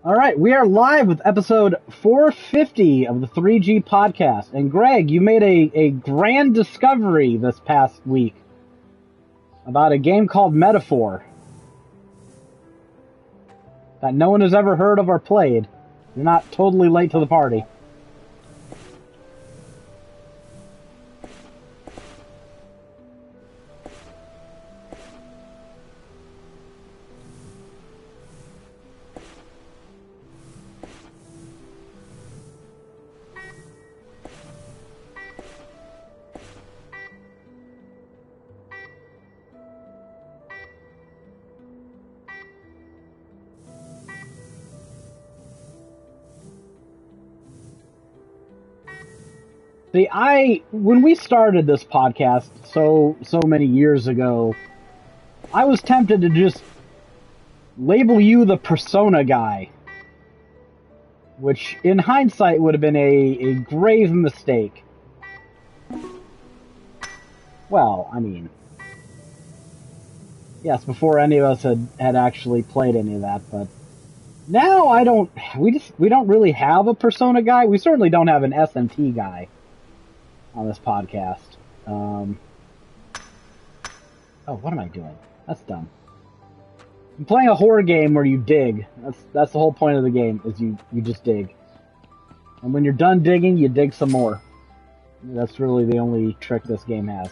All right, we are live with episode 450 of the 3G podcast. And Greg, you made a grand discovery this past week about a game called Metaphor that no one has ever heard of or played. You're not totally late to the party. See, when we started this podcast so many years ago, I was tempted to just label you the Persona guy, which in hindsight would have been a grave mistake. Well, I mean, yes, before any of us had actually played any of that, but now we don't really have a Persona guy. We certainly don't have an SMT guy on this podcast. Oh, what am I doing? That's dumb. I'm playing a horror game where you dig. That's the whole point of the game, is you just dig. And when you're done digging, you dig some more. That's really the only trick this game has.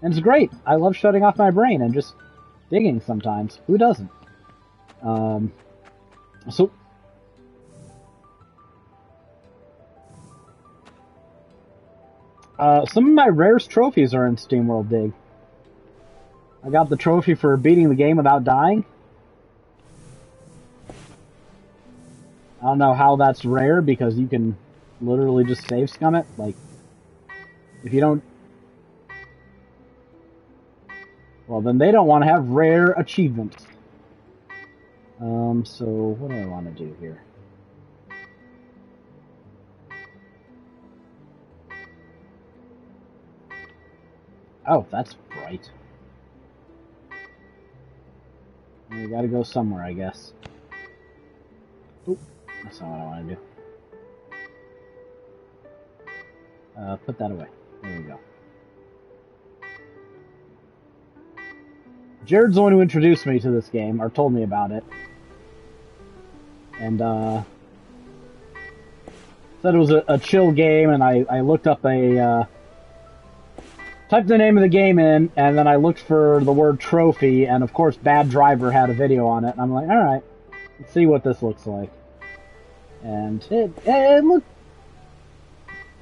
And it's great. I love shutting off my brain and just digging sometimes. Who doesn't? So some of my rarest trophies are in SteamWorld Dig. I got the trophy for beating the game without dying. I don't know how that's rare, because you can literally just save scum it. Like, if you don't... Well, then they don't want to have rare achievements. So what do I want to do here? Oh, that's bright. We gotta go somewhere, I guess. Oop, that's not what I want to do. Put that away. There we go. Jared's the one who introduced me to this game, or told me about it. And, said it was a chill game, and I looked up typed the name of the game in, and then I looked for the word trophy, and of course Bad Driver had a video on it, and I'm like, alright, let's see what this looks like. And it looked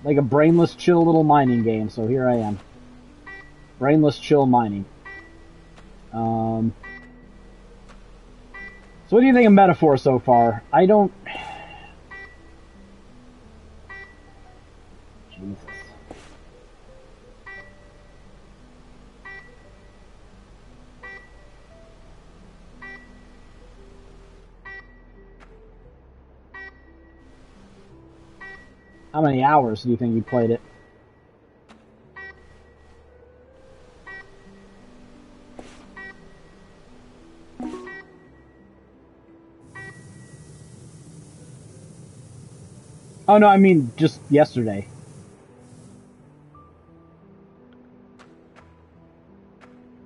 like a brainless, chill little mining game, so here I am. Brainless, chill mining. So what do you think of Metaphor so far? I don't... Jesus. How many hours do you think you played it? Oh no, I mean just yesterday.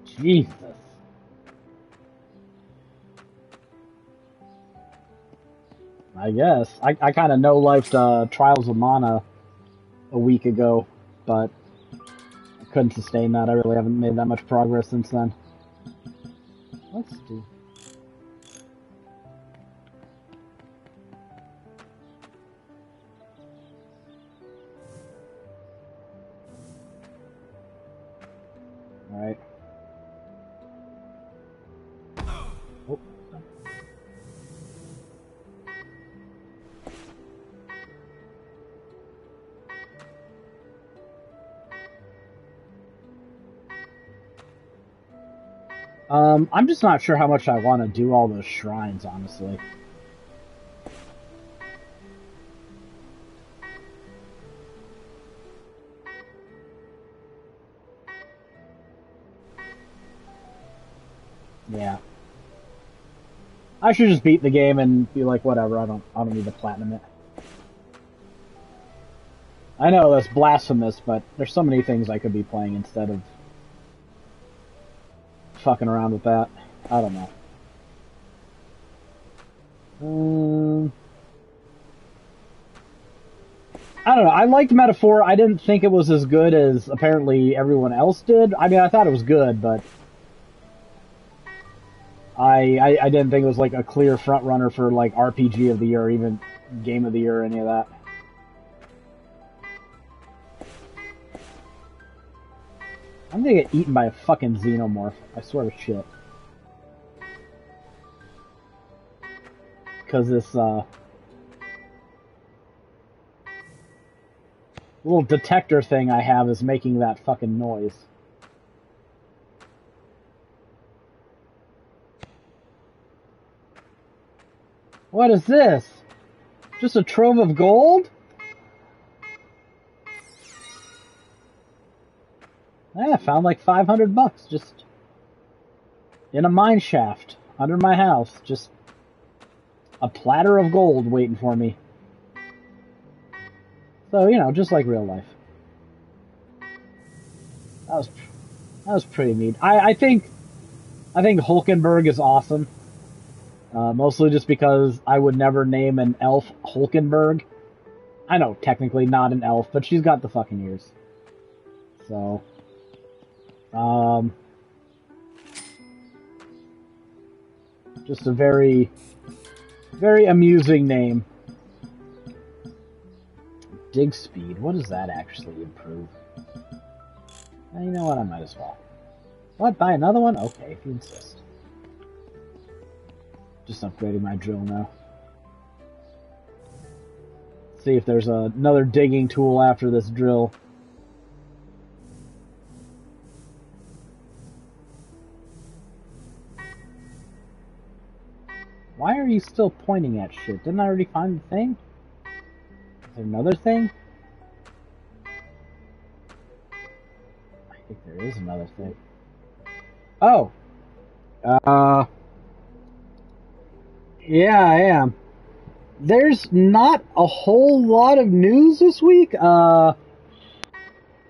Jesus. I guess. I kind of no-lifed Trials of Mana a week ago, but I couldn't sustain that. I really haven't made that much progress since then. Let's do... Alright. Oh. I'm just not sure how much I want to do all those shrines, honestly. Yeah. I should just beat the game and be like, whatever, I don't need to platinum it. I know that's blasphemous, but there's so many things I could be playing instead of fucking around with that. I don't know. I don't know. I liked Metaphor. I didn't think it was as good as apparently everyone else did. I mean, I thought it was good, but I didn't think it was like a clear front runner for like RPG of the year or even Game of the Year or any of that. I'm gonna get eaten by a fucking xenomorph. I swear to shit. Because this little detector thing I have is making that fucking noise. What is this? Just a trove of gold? Yeah, I found like 500 bucks just in a mine shaft under my house. Just a platter of gold waiting for me. So, you know, just like real life. That was pretty neat. I think Hulkenberg is awesome. Mostly just because I would never name an elf Hulkenberg. I know, technically not an elf, but she's got the fucking ears. So, just a very, very amusing name. Dig speed, what does that actually improve? You know what, I might as well. What, buy another one? Okay, if you insist. Just upgrading my drill now. See if there's another digging tool after this drill. Why are you still pointing at shit? Didn't I already find the thing? Is there another thing? I think there is another thing. Oh! Yeah, I am. There's not a whole lot of news this week. I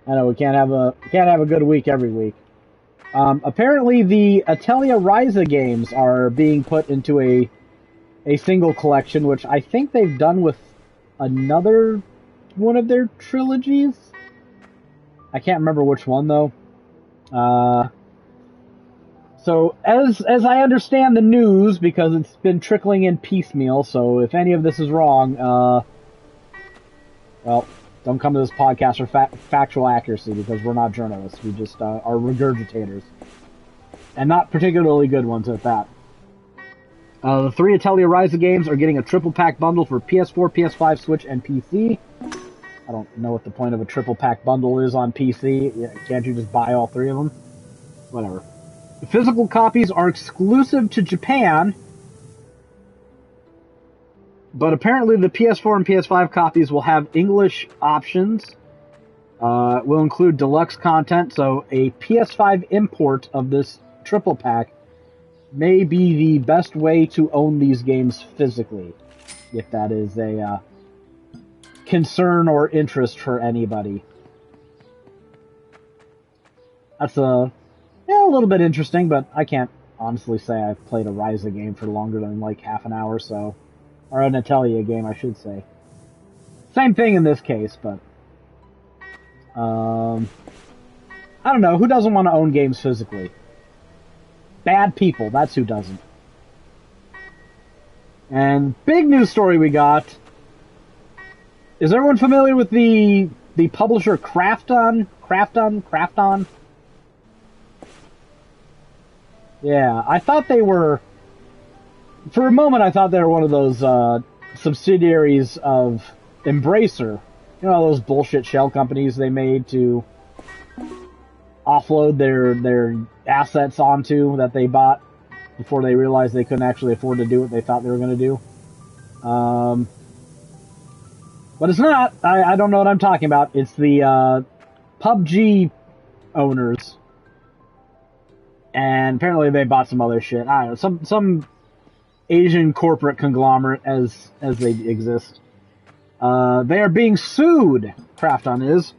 know we can't have a good week every week. Apparently the Atelier Ryza games are being put into a single collection, which I think they've done with another one of their trilogies. I can't remember which one though. So, as I understand the news, because it's been trickling in piecemeal, so if any of this is wrong, well, don't come to this podcast for factual accuracy, because we're not journalists. We just are regurgitators. And not particularly good ones at that. The 3 Atelier Ryza games are getting a triple pack bundle for PS4, PS5, Switch, and PC. I don't know what the point of a triple pack bundle is on PC. Can't you just buy all 3 of them? Whatever. The physical copies are exclusive to Japan, but apparently the PS4 and PS5 copies will have English options. Will include deluxe content, so a PS5 import of this triple pack may be the best way to own these games physically, if that is a concern or interest for anybody. That's a little bit interesting, but I can't honestly say I've played a Ryza game for longer than like half an hour, so... Or an Atelier game, I should say. Same thing in this case, but... I don't know, who doesn't want to own games physically? Bad people, that's who doesn't. And big news story we got... Is everyone familiar with the publisher Krafton? Krafton? Yeah, I thought they were... For a moment, I thought they were one of those subsidiaries of Embracer. You know, those bullshit shell companies they made to offload their assets onto that they bought before they realized they couldn't actually afford to do what they thought they were going to do. But it's not. I don't know what I'm talking about. It's the PUBG owners. And apparently they bought some other shit. I don't know, some Asian corporate conglomerate as they exist. They are being sued, Krafton is,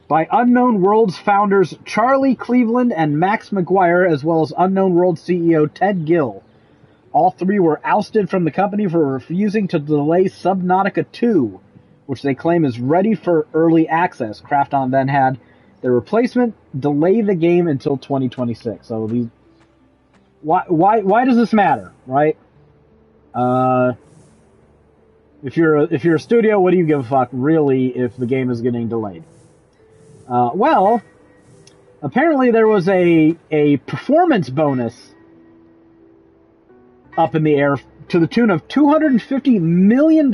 by Unknown Worlds founders Charlie Cleveland and Max McGuire, as well as Unknown Worlds CEO Ted Gill. All three were ousted from the company for refusing to delay Subnautica 2, which they claim is ready for early access. Krafton then had their replacement delay the game until 2026. So these, why does this matter, right? If you're a studio, what do you give a fuck, really, if the game is getting delayed? Well, apparently there was a performance bonus up in the air to the tune of $250 million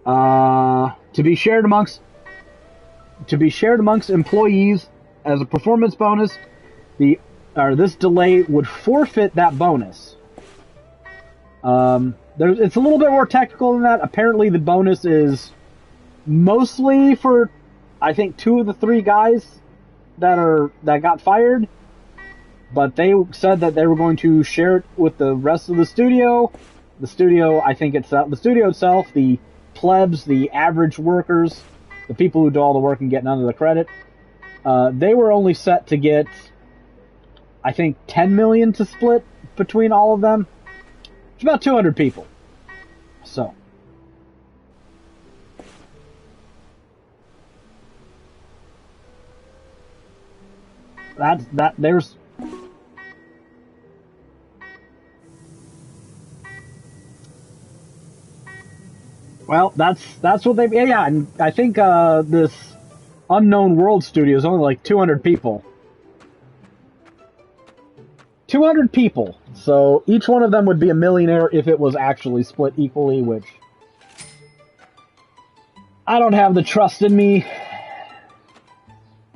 to be shared amongst employees as a performance bonus. This delay would forfeit that bonus. It's a little bit more technical than that. Apparently, the bonus is mostly for, I think, 2 of the 3 guys that got fired. But they said that they were going to share it with the rest of the studio. The studio, I think the studio itself, the plebs, the average workers, the people who do all the work and get none of the credit, they were only set to get, I think, $10 million to split between all of them. It's about 200 people. So. There's... Well, that's what they... Yeah, and I think this Unknown World studio is only like 200 people. 200 people. So each one of them would be a millionaire if it was actually split equally, which I don't have the trust in me.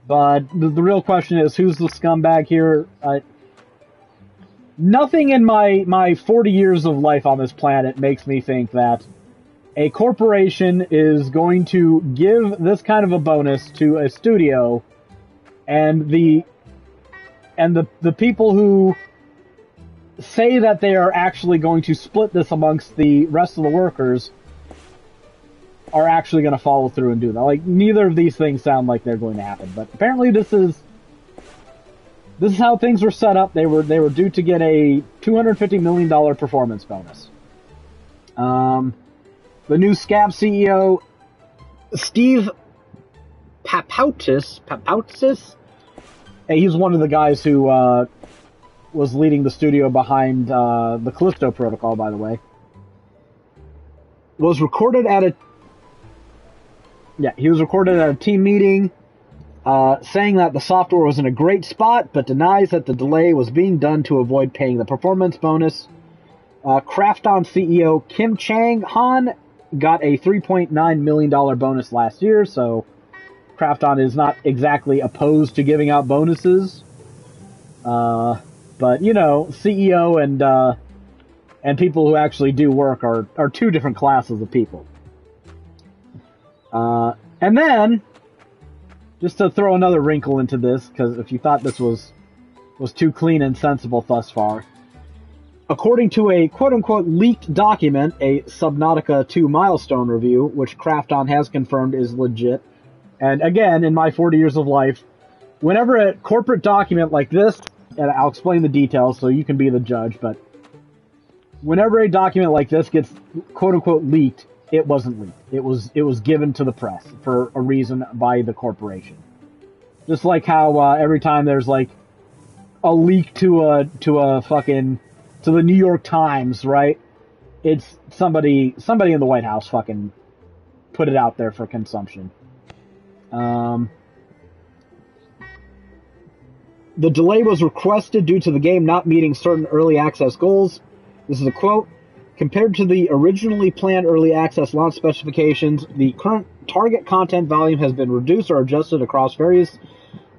But the real question is, who's the scumbag here? Nothing in my 40 years of life on this planet makes me think that a corporation is going to give this kind of a bonus to a studio, and the people who say that they are actually going to split this amongst the rest of the workers are actually going to follow through and do that. Like, neither of these things sound like they're going to happen, but apparently this is how things were set up. They were due to get a $250 million performance bonus. The new Scab CEO, Steve Papoutis, he's one of the guys who was leading the studio behind the Callisto Protocol, by the way, was recorded at a team meeting saying that the software was in a great spot, but denies that the delay was being done to avoid paying the performance bonus. Krafton CEO Kim Chang-han got a $3.9 million bonus last year, so Krafton is not exactly opposed to giving out bonuses. But, you know, CEO and people who actually do work are 2 different classes of people. And then, just to throw another wrinkle into this, because if you thought this was too clean and sensible thus far, according to a quote-unquote leaked document, a Subnautica 2 milestone review, which Krafton has confirmed is legit, and again, in my 40 years of life, whenever a corporate document like this, and I'll explain the details so you can be the judge, but whenever a document like this gets quote-unquote leaked, it wasn't leaked. It was given to the press for a reason by the corporation. Just like how every time there's like a leak to the New York Times, right? It's somebody in the White House fucking put it out there for consumption. The delay was requested due to the game not meeting certain early access goals. This is a quote. Compared to the originally planned early access launch specifications, the current target content volume has been reduced or adjusted across various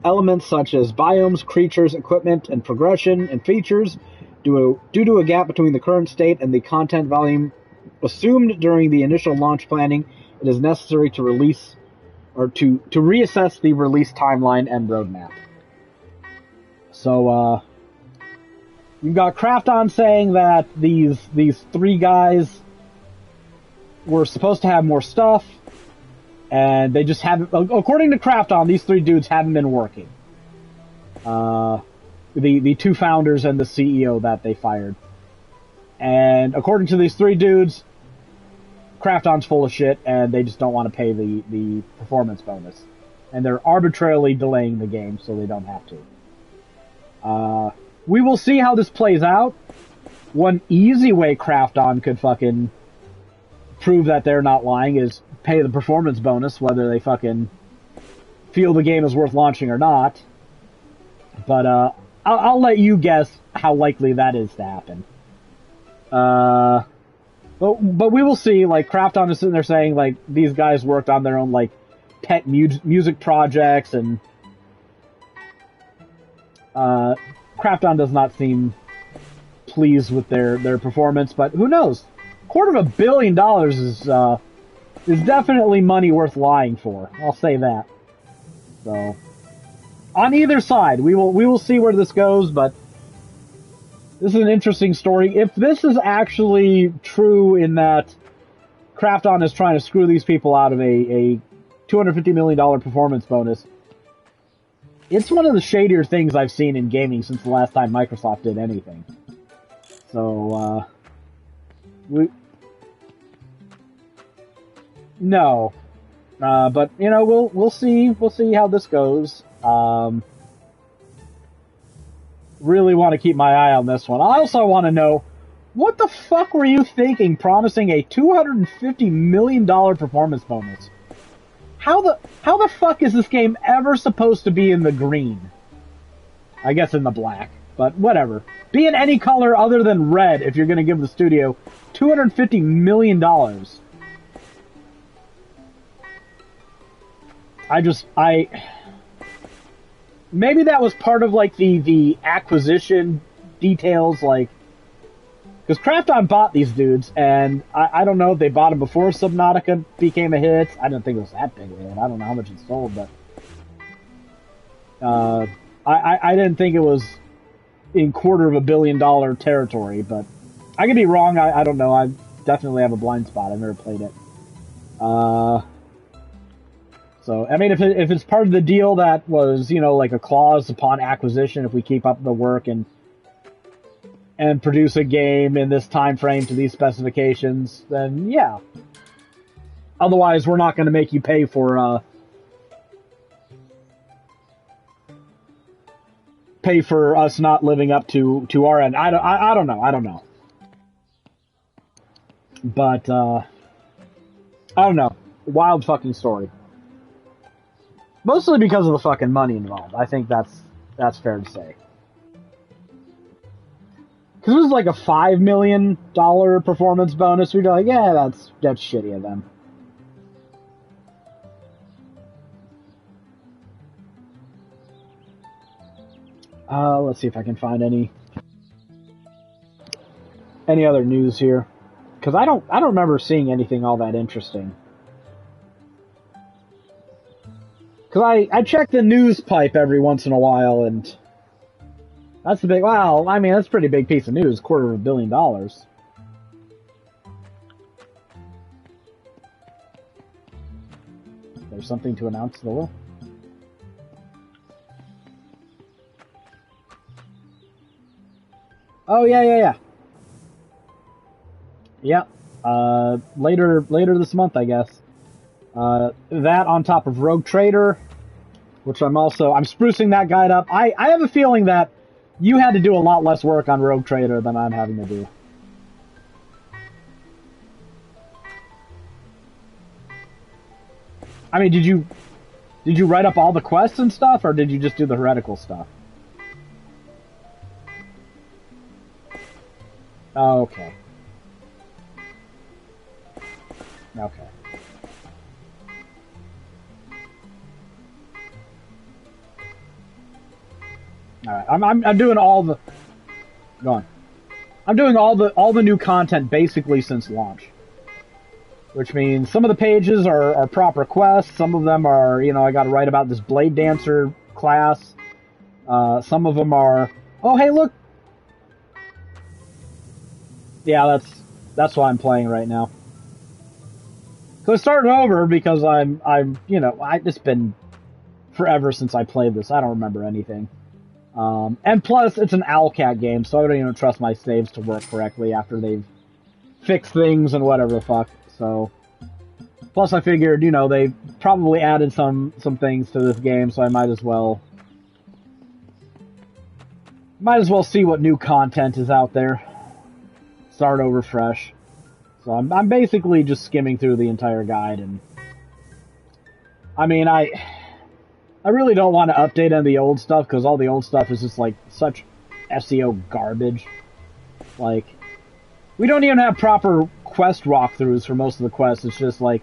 elements such as biomes, creatures, equipment, and progression and features due to a gap between the current state and the content volume assumed during the initial launch planning. It is necessary to release or to reassess the release timeline and roadmap. So, You've got Krafton saying that these three guys were supposed to have more stuff, and they just haven't. According to Krafton, these three dudes haven't been working. The two founders and the CEO that they fired. And according to these three dudes, Krafton's full of shit, and they just don't want to pay the performance bonus. And they're arbitrarily delaying the game so they don't have to. We will see how this plays out. One easy way Krafton could fucking prove that they're not lying is pay the performance bonus, whether they fucking feel the game is worth launching or not. But I'll let you guess how likely that is to happen. But we will see. Like, Krafton is sitting there saying, like, these guys worked on their own, like, pet music projects, and Krafton does not seem pleased with their performance, but who knows? $250 million is definitely money worth lying for. I'll say that. So, on either side, we will see where this goes, but this is an interesting story. If this is actually true in that Krafton is trying to screw these people out of a $250 million performance bonus, it's one of the shadier things I've seen in gaming since the last time Microsoft did anything. So, no. But, you know, we'll see how this goes. Really want to keep my eye on this one. I also want to know, what the fuck were you thinking promising a $250 million performance bonus? How the fuck is this game ever supposed to be in the green? I guess in the black, but whatever. Be in any color other than red if you're going to give the studio $250 million. Maybe that was part of, like, the acquisition details, like, because Krafton bought these dudes, and I don't know if they bought them before Subnautica became a hit. I didn't think it was that big of a hit. I don't know how much it sold, but I didn't think it was in $250 million territory, but I could be wrong. I don't know. I definitely have a blind spot. I've never played it. So, I mean, if it's part of the deal that was, you know, like a clause upon acquisition, if we keep up the work and produce a game in this time frame to these specifications, then yeah. Otherwise, we're not going to make you pay for us not living up to our end. I don't know. But I don't know. Wild fucking story. Mostly because of the fucking money involved. I think that's fair to say. Because it was like a $5 million performance bonus. We'd be like, yeah, that's shitty of them. Let's see if I can find any other news here. Because I don't remember seeing anything all that interesting. Because I check the news pipe every once in a while, and that's a big, wow, I mean, that's a pretty big piece of news, $250 million. There's something to announce, Lola? Oh, yeah. Yeah. Later this month, I guess. That on top of Rogue Trader, which I'm sprucing that guide up. I have a feeling that you had to do a lot less work on Rogue Trader than I'm having to do. I mean, did you write up all the quests and stuff, or did you just do the heretical stuff? Oh, okay. Okay. All right, I'm doing all the. Go on. I'm doing all the new content basically since launch, which means some of the pages are proper quests. Some of them are, you know, I got to write about this Blade Dancer class. Some of them are, oh hey look, Yeah, that's what I'm playing right now. So I started over because it's been forever since I played this. I don't remember anything. And plus, it's an Owlcat game, so I don't even trust my saves to work correctly after they've fixed things and whatever the fuck. So, plus I figured, they probably added some things to this game, so I might as well see what new content is out there. Start over fresh. So I'm basically just skimming through the entire guide, and I mean I really don't want to update on the old stuff because all the old stuff is just like such SEO garbage. Like, we don't even have proper quest walkthroughs for most of the quests. It's just like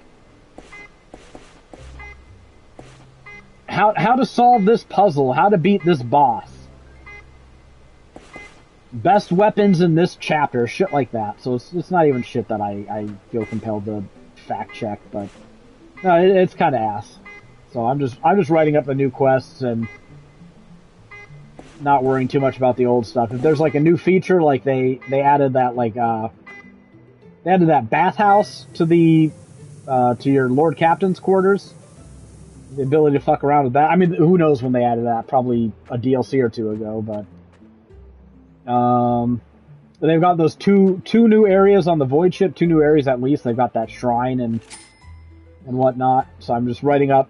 how to solve this puzzle, how to beat this boss, best weapons in this chapter, shit like that. So it's not even shit that I feel compelled to fact check, but no, it's kind of ass. So I'm just writing up the new quests and not worrying too much about the old stuff. If there's like a new feature, like they added that they added that bathhouse to to your Lord Captain's quarters. The ability to fuck around with that. I mean, who knows when they added that? Probably a DLC or two ago, but they've got those two new areas on the Void Ship, 2 new areas at least. They've got that shrine and whatnot. So I'm just writing up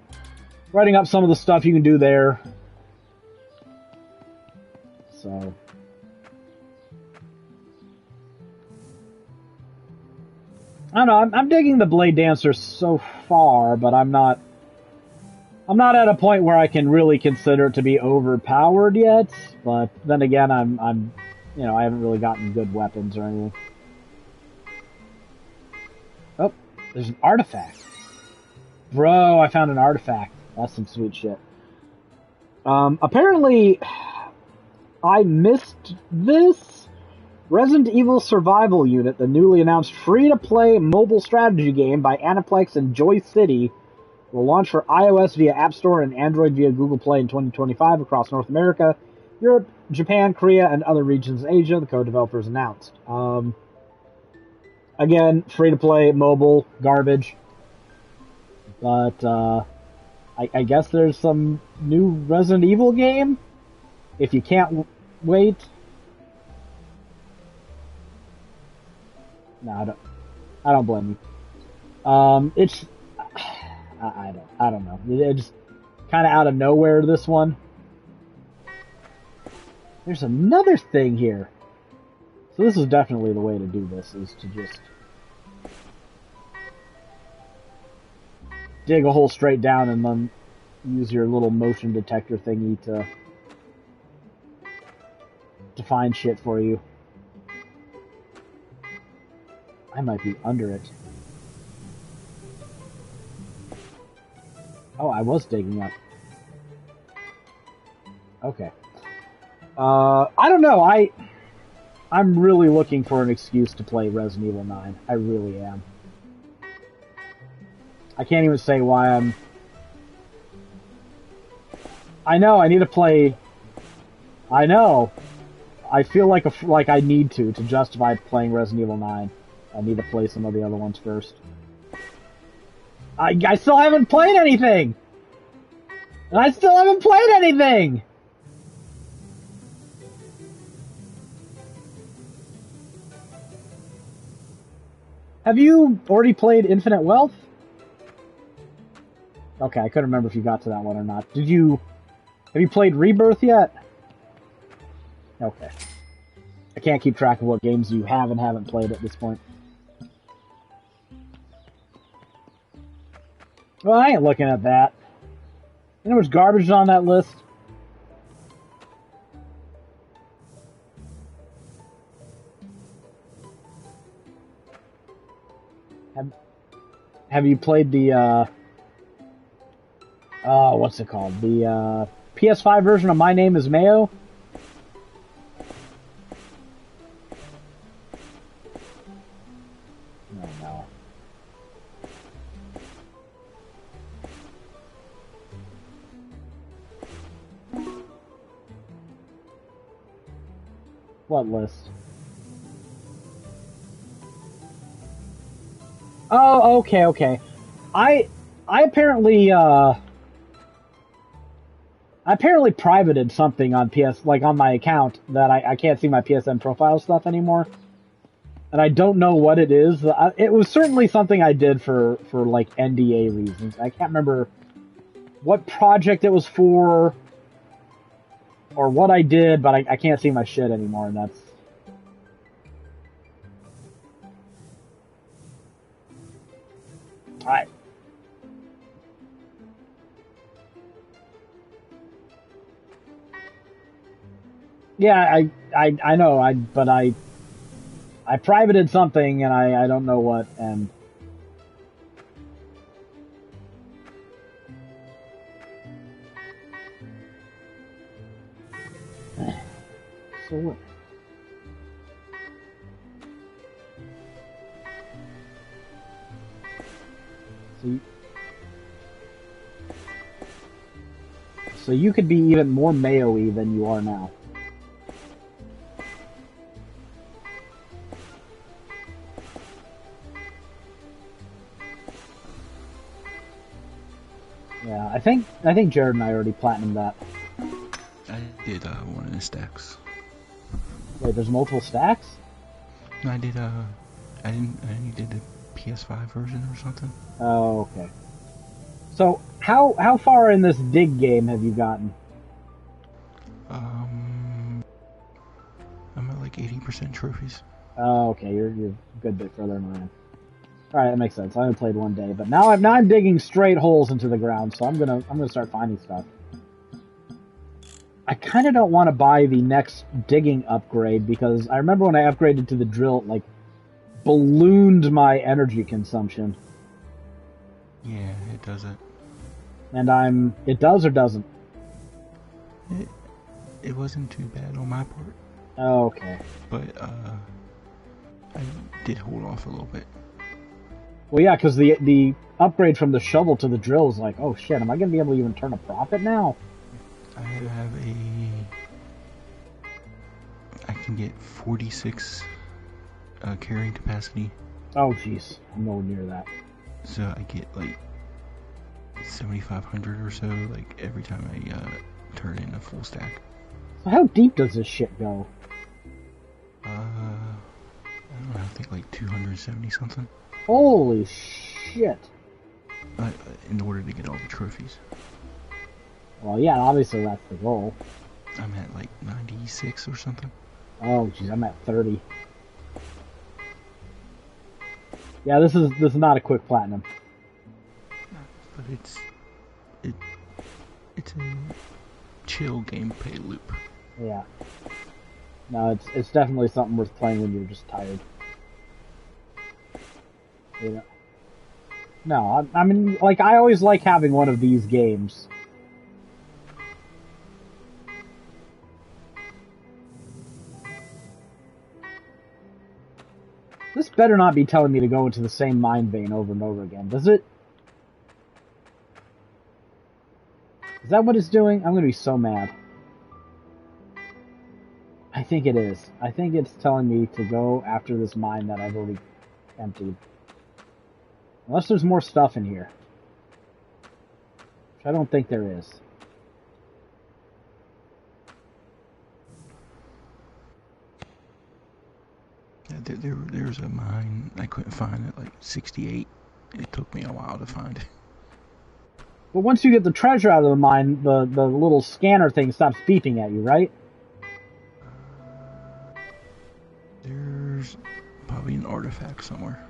some of the stuff you can do there. So I don't know. I'm digging the Blade Dancer so far, but I'm not at a point where I can really consider it to be overpowered yet. But then again, I'm I haven't really gotten good weapons or anything. Oh, there's an artifact. Bro, I found an artifact. That's some sweet shit. Apparently, I missed this. Resident Evil Survival Unit, the newly announced free-to-play mobile strategy game by Aniplex and Joy City, will launch for iOS via App Store and Android via Google Play in 2025 across North America, Europe, Japan, Korea, and other regions in Asia, the co-developers announced. Again, free-to-play, mobile, garbage. But, I guess there's some new Resident Evil game? If you can't wait. No, I don't blame you. It's... I don't know. It just kind of out of nowhere, this one. There's another thing here. So this is definitely the way to do this, is to just dig a hole straight down and then use your little motion detector thingy to find shit for you. I might be under it. Oh, I was digging up. Okay. I don't know. I'm really looking for an excuse to play Resident Evil 9. I really am. I can't even say why I'm... I know, I need to play... I know. I feel like I need to justify playing Resident Evil 9. I need to play some of the other ones first. I still haven't played anything! And I still haven't played anything! Have you already played Infinite Wealth? Okay, I couldn't remember if you got to that one or not. Have you played Rebirth yet? Okay. I can't keep track of what games you have and haven't played at this point. Well, I ain't looking at that. You know how much garbage is on that list? Have you played the, what's it called? The, PS5 version of My Name is Mayo? No. What list? Oh, okay, okay. I apparently I apparently privated something on like on my account that I can't see my PSN profile stuff anymore. And I don't know what it is. It was certainly something I did for like NDA reasons. I can't remember what project it was for or what I did, but I can't see my shit anymore, and that's... Alright. Yeah, I know, but I privated something, and I don't know what, and... So what? So you could be even more Mayo-y than you are now. Yeah, I think Jared and I already platinumed that. I did one of the stacks. Wait, there's multiple stacks? No, I did I only did the PS5 version or something. Oh, okay. So how far in this dig game have you gotten? I'm at like 80% trophies. Oh, okay, you're a good bit further than I am. Alright, that makes sense. I only played one day, but now I'm digging straight holes into the ground, so I'm gonna start finding stuff. I kind of don't want to buy the next digging upgrade because I remember when I upgraded to the drill, it, like, ballooned my energy consumption. Yeah, it does it. And it does or doesn't? It wasn't too bad on my part. Oh, okay. But I did hold off a little bit. Well, yeah, because the upgrade from the shovel to the drill is like, oh shit, am I going to be able to even turn a profit now? I can get 46 carrying capacity. Oh, jeez. I'm nowhere near that. So I get like 7,500 or so, like every time I turn in a full stack. So how deep does this shit go? I don't know, I think like 270 something. Holy shit. In order to get all the trophies. Well, yeah, obviously that's the goal. I'm at like 96 or something. Oh, jeez, I'm at 30. Yeah, this is not a quick platinum. But it's a chill gameplay loop. Yeah. No, it's definitely something worth playing when you're just tired. Yeah. No, I mean, like, I always like having one of these games. This better not be telling me to go into the same mine vein over and over again, does it? Is that what it's doing? I'm gonna be so mad. I think it is. I think it's telling me to go after this mine that I've already emptied. Unless there's more stuff in here. Which I don't think there is. Yeah, there's a mine I couldn't find at like 68. It took me a while to find it. But once you get the treasure out of the mine, the little scanner thing stops beeping at you, right? There's probably an artifact somewhere.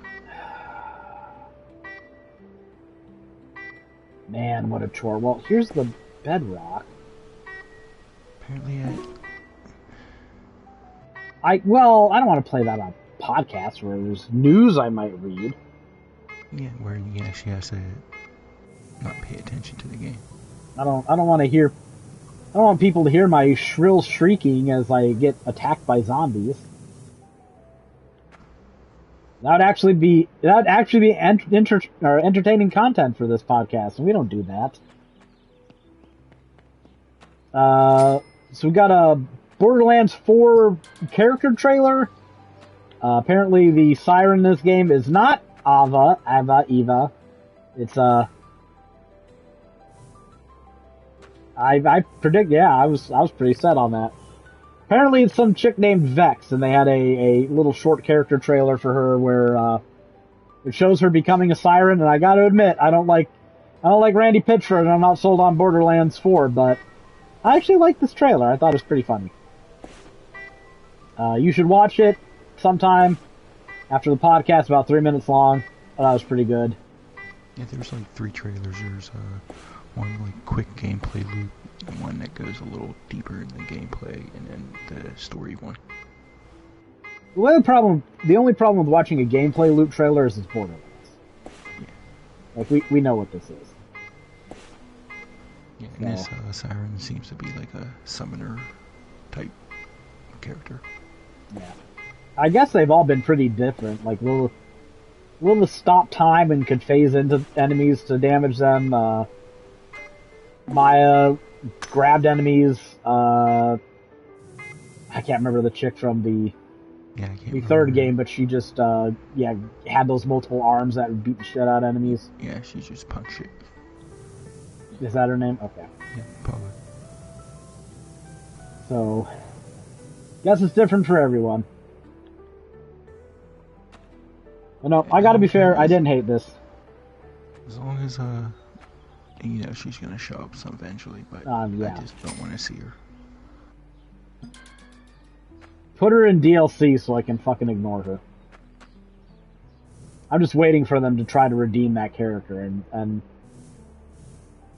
Man, what a chore. Well, here's the bedrock. Apparently I don't want to play that on podcasts where there's news I might read. Yeah, where you actually have to not pay attention to the game. I don't want people to hear my shrill shrieking as I get attacked by zombies. That'd actually be entertaining content for this podcast, and we don't do that. So we got a Borderlands 4 character trailer. Apparently the siren in this game is not Eva. It's I predict, yeah, I was pretty set on that. Apparently it's some chick named Vex, and they had a little short character trailer for her where it shows her becoming a siren, and I gotta admit, I don't like Randy Pitchford, and I'm not sold on Borderlands 4, but I actually liked this trailer. I thought it was pretty funny. You should watch it sometime after the podcast, about 3 minutes long. But that was pretty good. Yeah, there's like 3 trailers. There's one like quick gameplay loop, and one that goes a little deeper in the gameplay, and then the story one. The only problem with watching a gameplay loop trailer is it's Borderlands. Yeah. Like, we know what this is. Yeah, and this siren seems to be like a summoner type character. Yeah. I guess they've all been pretty different. Like, will stop time and could phase into enemies to damage them. Maya grabbed enemies. I can't remember the chick from the third game, but she just had those multiple arms that would beat the shit out of enemies. Yeah, she just punched it. Is that her name? Okay. Yeah, probably. So, guess it's different for everyone. But no, I gotta be fair, I didn't hate this. As long as, she's gonna show up some eventually, but yeah. I just don't want to see her. Put her in DLC so I can fucking ignore her. I'm just waiting for them to try to redeem that character, and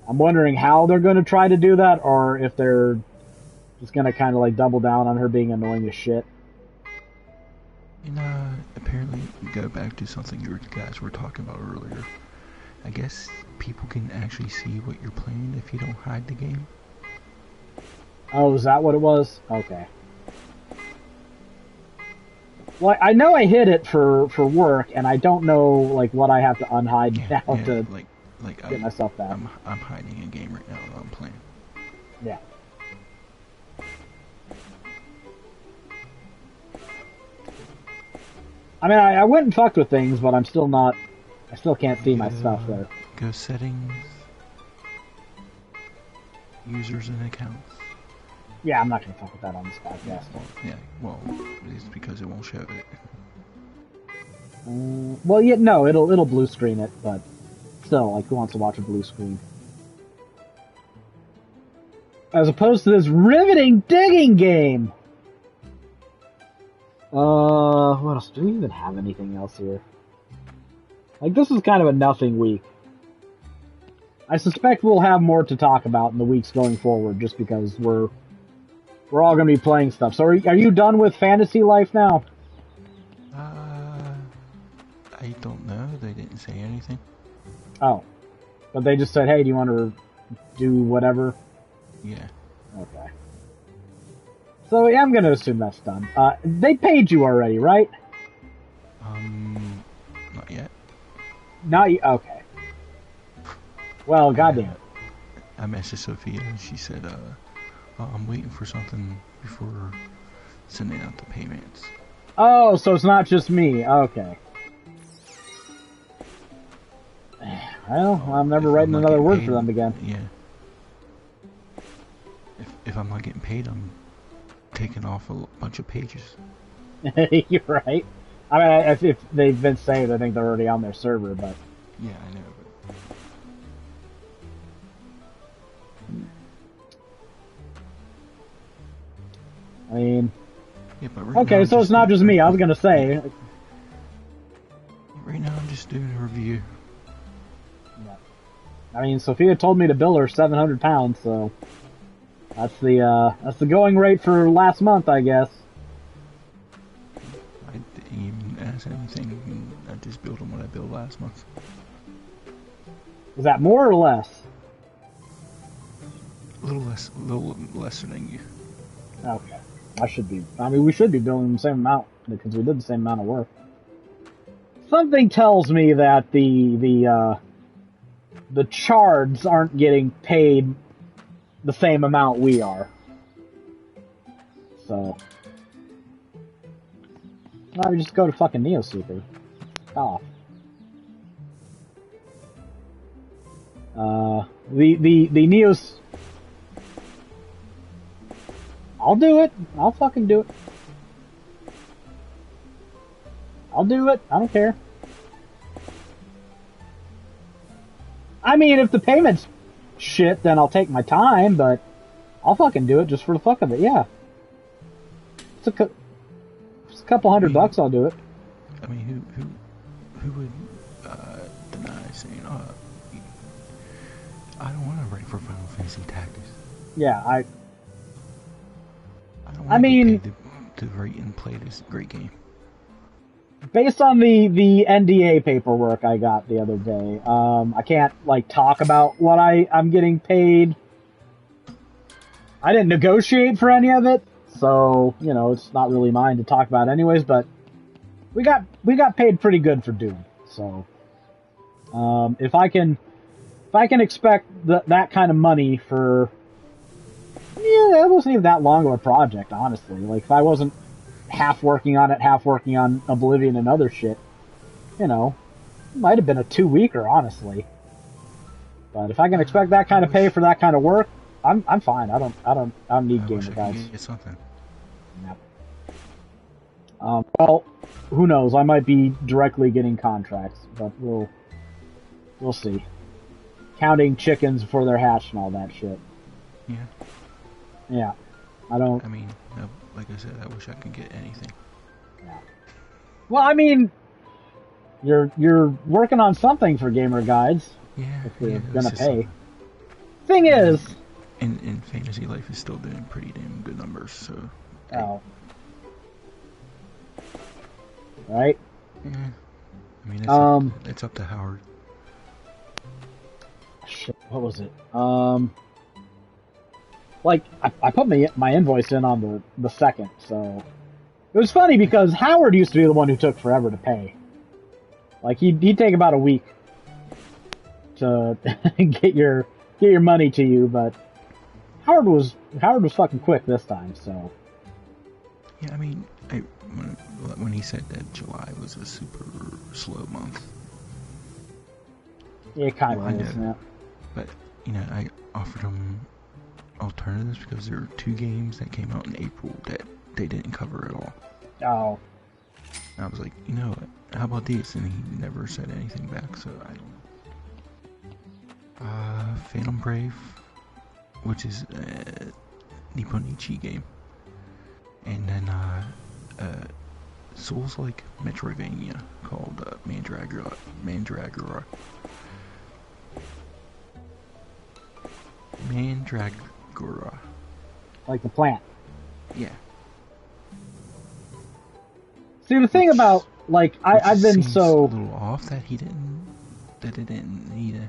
I'm wondering how they're going to try to do that, or if they're just going to kind of like double down on her being annoying as shit. And apparently, go back to something you guys were talking about earlier. I guess people can actually see what you're playing if you don't hide the game. Oh, is that what it was? Okay. Well, I know I hid it for work, and I don't know like what I have to unhide now to get myself back. I'm hiding a game right now that I'm playing. Yeah. I mean, I went and fucked with things, but I still can't see my stuff there. Go settings, users and accounts. Yeah, I'm not gonna fuck with that on this podcast. Well, it's because it won't show it. Well, yeah, no, it'll blue screen it, but still, like, who wants to watch a blue screen? As opposed to this riveting digging game! What else? Do we even have anything else here? Like, this is kind of a nothing week. I suspect we'll have more to talk about in the weeks going forward, just because we're all going to be playing stuff. So are you done with Fantasy Life now? I don't know. They didn't say anything. Oh. But they just said, hey, do you want to do whatever? Yeah. Okay. So yeah, I'm going to assume that's done. They paid you already, right? Not yet. Not yet? Okay. Well, goddamn it. I messaged Sophia and she said, I'm waiting for something before sending out the payments. Oh, so it's not just me. Okay. Well, I'm never writing another word for them again. Yeah. If I'm not getting paid, I'm taking off a bunch of pages. You're right. I mean, if they've been saved, I think they're already on their server, but... Yeah, I know, but... I mean... Yeah, but right okay, now so it's not just me, I was gonna say. Right now I'm just doing a review. Yeah. I mean, Sophia told me to bill her £700, so... That's the going rate for last month, I guess. I didn't even ask anything. I just billed them what I billed last month. Was that more or less? A little lesser than you. Okay. I mean, we should be billing the same amount, because we did the same amount of work. Something tells me that the chards aren't getting paid the same amount we are. So... Why don't we just go to fucking Neo Super? Oh. The Neos. I'll do it. I'll fucking do it. I'll do it. I don't care. I mean, if the payment's shit, then I'll take my time, but I'll fucking do it just for the fuck of it, yeah. It's a couple $100, I'll do it. I mean, who would deny saying, oh, I don't want to write for Final Fantasy Tactics. Yeah, I don't want to get paid to write and play this great game. Based on the NDA paperwork I got the other day, I can't, like, talk about what I'm getting paid. I didn't negotiate for any of it, so, you know, it's not really mine to talk about anyways, but we got paid pretty good for Doom, so, if I can expect that kind of money for, yeah, it wasn't even that long of a project, honestly. Like, if I wasn't half working on it, half working on Oblivion and other shit, you know, it might have been a 2-weeker, honestly. But if I can expect that kind of pay for that kind of work, I'm fine. I don't need gamer guides. Get something. Yep. Well, who knows? I might be directly getting contracts, but we'll see. Counting chickens before they're hatched and all that shit. Yeah. Yeah. I mean, no, like I said, I wish I could get anything. Yeah. Well, I mean, you're working on something for gamer guides. Yeah. If you're gonna pay. Something. Thing is, and Fantasy Life is still doing pretty damn good numbers, so. Oh. Right. Yeah. I mean, it's up to Howard. Shit. What was it? Like, I put my invoice in on the 2nd, so... It was funny because Howard used to be the one who took forever to pay. Like, he'd take about a week to get your money to you, but Howard was fucking quick this time, so... Yeah, I mean, when he said that July was a super slow month... Yeah, it kind of is, yeah. But, you know, I offered him alternatives because there were 2 games that came out in April that they didn't cover at all. Oh. And I was like, you know what, how about these? And he never said anything back, so I don't... Phantom Brave, which is a Nipponichi game. And then, Souls-like Metroidvania called Mandragora. Mandragora. Like the plant. Yeah. See, the thing about, like, I've been so... a little off that he didn't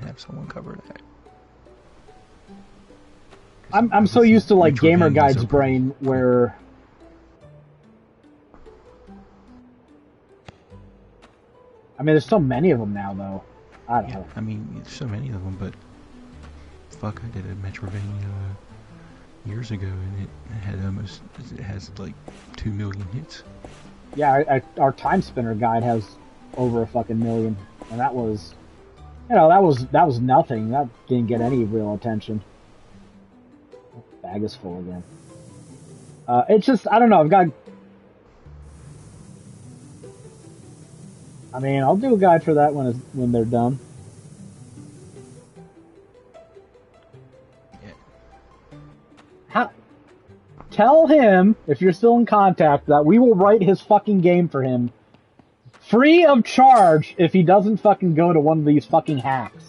have someone cover that. I'm so used to, like, Gamer Guide's brain where... I mean, there's so many of them now, though. I don't know. I mean, there's so many of them, but... Fuck, I did a Metroidvania years ago, and it has like 2 million hits. Yeah, our Time Spinner guide has over a fucking million, and that was, you know, that was nothing. That didn't get any real attention. Bag is full again. It's just, I don't know. I mean, I'll do a guide for that when they're done. Tell him, if you're still in contact, that we will write his fucking game for him free of charge if he doesn't fucking go to one of these fucking hacks.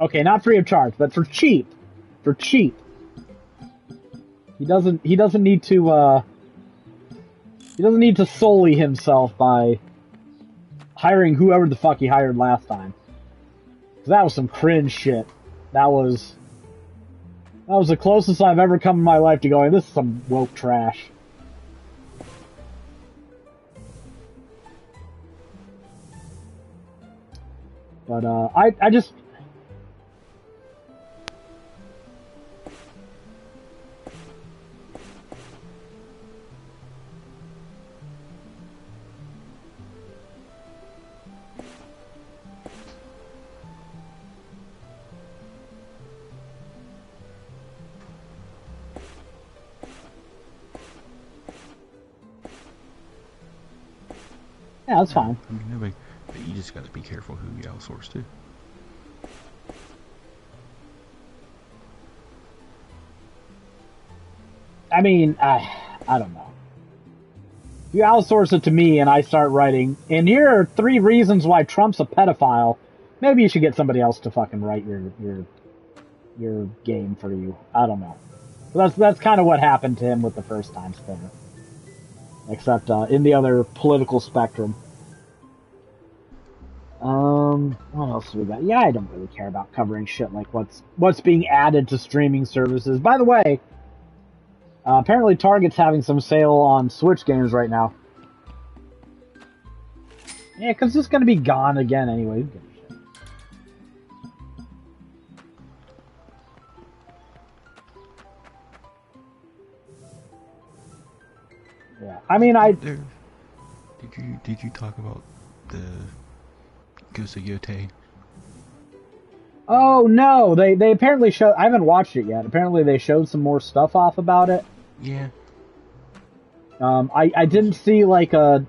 Okay, not free of charge, but for cheap. For cheap. He doesn't need to sully himself by hiring whoever the fuck he hired last time. 'Cause that was some cringe shit. That was the closest I've ever come in my life to going, this is some woke trash. But, I just... Yeah, that's fine. I mean, nobody, but you just got to be careful who you outsource to. I mean, I don't know. If you outsource it to me and I start writing, and here are 3 reasons why Trump's a pedophile, maybe you should get somebody else to fucking write your game for you. I don't know. But that's kind of what happened to him with the first time spinner. Except in the other political spectrum. What else do we got? Yeah, I don't really care about covering shit like what's being added to streaming services. By the way, apparently Target's having some sale on Switch games right now. Yeah, because it's going to be gone again anyway. Yeah, I mean, Did you talk about the Ghost of Yotei? Oh no, they apparently showed. I haven't watched it yet. Apparently they showed some more stuff off about it. Yeah. I didn't see like a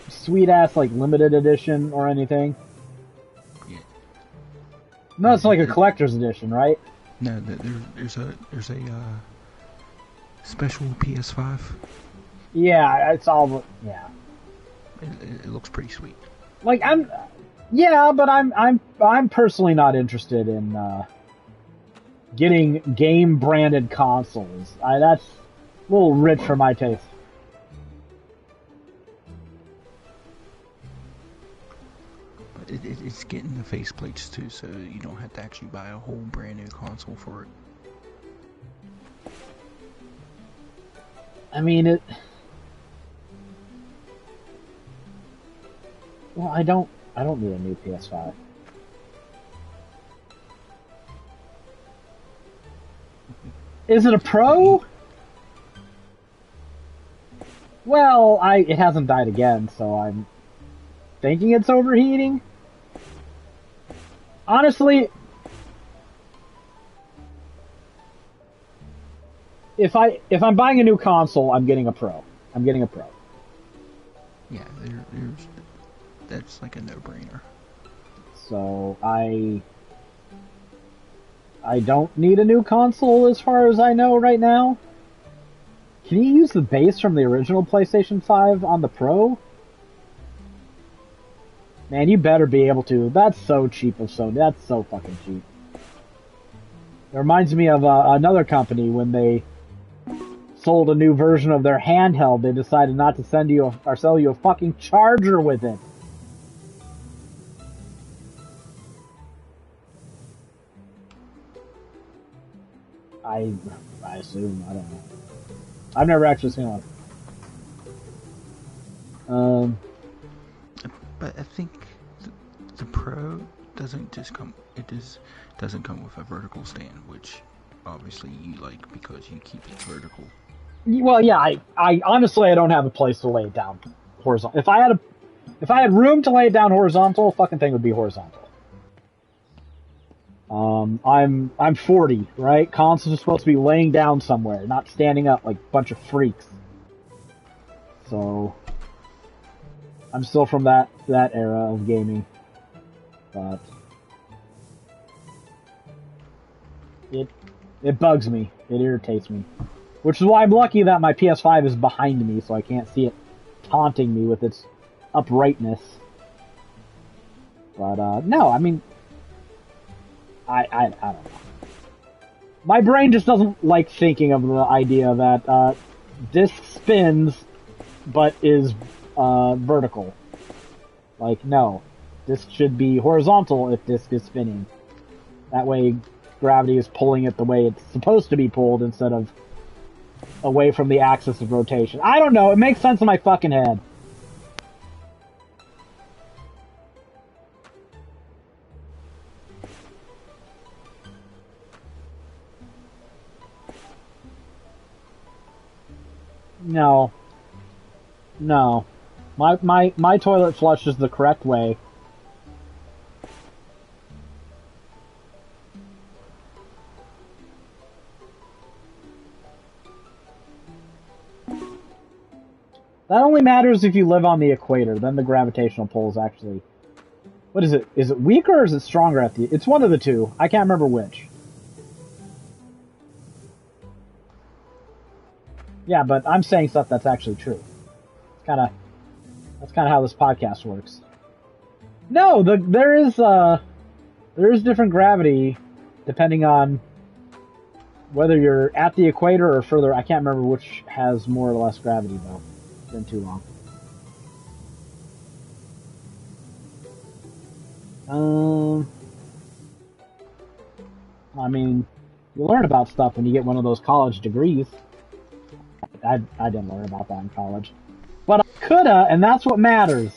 sweet ass like limited edition or anything. Yeah. No, it's like a collector's edition, right? No, there's a special PS5. Yeah, it's all. Yeah. It looks pretty sweet. Like yeah, but I'm personally not interested in getting game branded consoles. That's a little rich for my taste. But it's getting the faceplates too, so you don't have to actually buy a whole brand new console for it. I mean Well, I don't need a new PS5. Is it a Pro? Well, it hasn't died again, so I'm thinking it's overheating. Honestly, if I'm buying a new console, I'm getting a Pro. I'm getting a Pro. Yeah, that's like a no-brainer. So I don't need a new console as far as I know right now. Can you use the base from the original PlayStation 5 on the Pro? Man, you better be able to. That's so cheap of Sony. That's so fucking cheap. It reminds me of another company when they sold a new version of their handheld. They decided not to sell you a fucking charger with it. I assume. I don't know. I've never actually seen one. But I think the Pro doesn't just come. Doesn't come with a vertical stand, which obviously you like because you keep it vertical. Well, yeah. I honestly I don't have a place to lay it down horizontal. If I had room to lay it down horizontal, fucking thing would be horizontal. I'm 40, right? Consoles are supposed to be laying down somewhere, not standing up like a bunch of freaks. So I'm still from that era of gaming, but it bugs me. It irritates me, which is why I'm lucky that my PS5 is behind me, so I can't see it taunting me with its uprightness. But no, I mean. I don't know. My brain just doesn't like thinking of the idea that disc spins, but is vertical. Like, no. Disc should be horizontal if disc is spinning. That way, gravity is pulling it the way it's supposed to be pulled instead of away from the axis of rotation. I don't know. It makes sense in my fucking head. No. No. My toilet flushes the correct way. That only matters if you live on the equator. Then the gravitational pull is actually... What is it? Is it weaker or is it stronger at the... It's one of the two. I can't remember which. Yeah, but I'm saying stuff that's actually true. That's kind of how this podcast works. No, there is different gravity depending on whether you're at the equator or further. I can't remember which has more or less gravity though. It's been too long. I mean, you learn about stuff when you get one of those college degrees. I didn't learn about that in college. But I coulda, and that's what matters.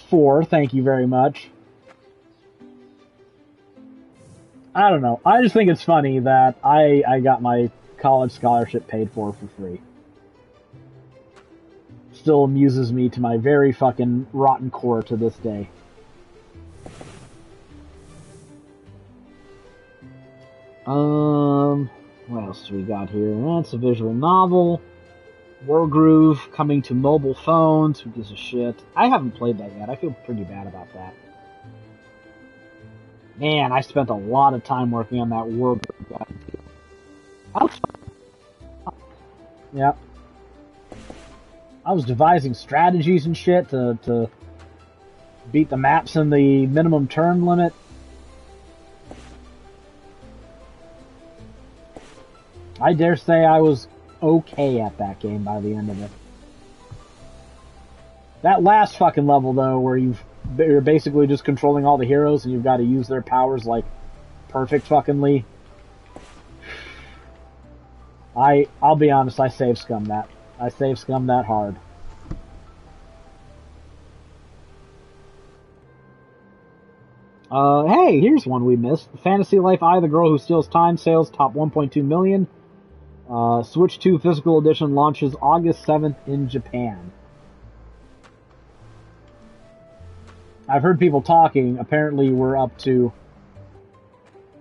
4, thank you very much. I don't know. I just think it's funny that I got my college scholarship paid for free. Still amuses me to my very fucking rotten core to this day. What else do we got here? That's a visual novel. Wargroove coming to mobile phones. Who gives a shit? I haven't played that yet. I feel pretty bad about that. Man, I spent a lot of time working on that Wargroove. Yep. I was devising strategies and shit to beat the maps in the minimum turn limit. I dare say I was okay at that game by the end of it. That last fucking level, though, where you're basically just controlling all the heroes and you've got to use their powers, like, perfect fuckingly. I'll be honest, I save scum that. I save scum that hard. Hey, here's one we missed. Fantasy Life I, the Girl Who Steals Time sales top 1.2 million. Switch 2 Physical Edition launches August 7th in Japan. I've heard people talking. Apparently we're up to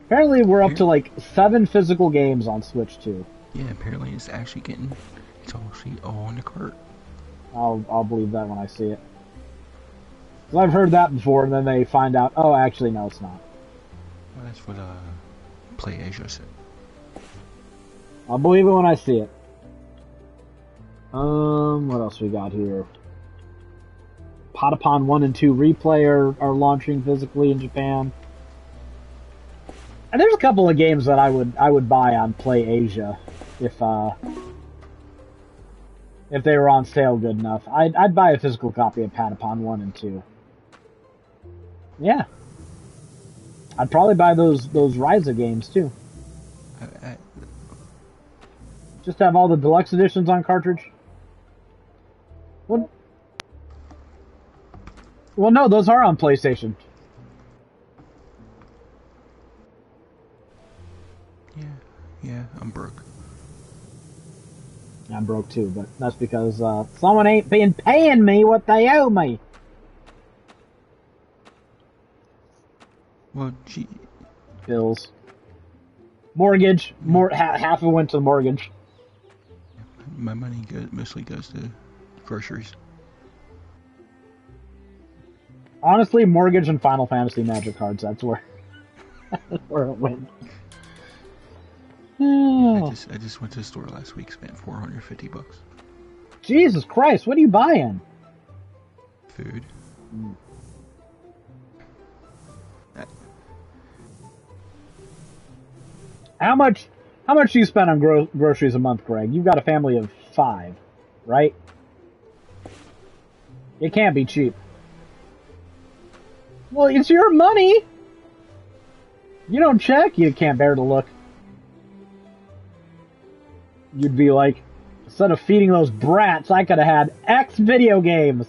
like 7 physical games on Switch 2. Yeah, apparently it's actually all in the cart. I'll believe that when I see it. 'Cause I've heard that before, and then they find out, oh, actually, no, it's not. Well, that's what PlayAsia said. I'll believe it when I see it. What else we got here? Patapon 1 and 2 Replay are launching physically in Japan. And there's a couple of games that I would buy on PlayAsia if they were on sale good enough. I'd buy a physical copy of Patapon 1 and 2. Yeah. I'd probably buy those Ryza games too. Just have all the deluxe editions on cartridge. What? Well, no, those are on PlayStation. Yeah, I'm broke. I'm broke too, but that's because someone ain't been paying me what they owe me. Well, gee. Bills. Mortgage. Half of it went to the mortgage. My money mostly goes to groceries. Honestly, mortgage and Final Fantasy Magic cards, that's where it went. I just went to the store last week, spent $450. Jesus Christ, what are you buying? Food. How much do you spend on groceries a month, Greg? You've got a family of 5, right? It can't be cheap. Well, it's your money. You don't check, you can't bear to look. You'd be like, instead of feeding those brats, I could have had X video games.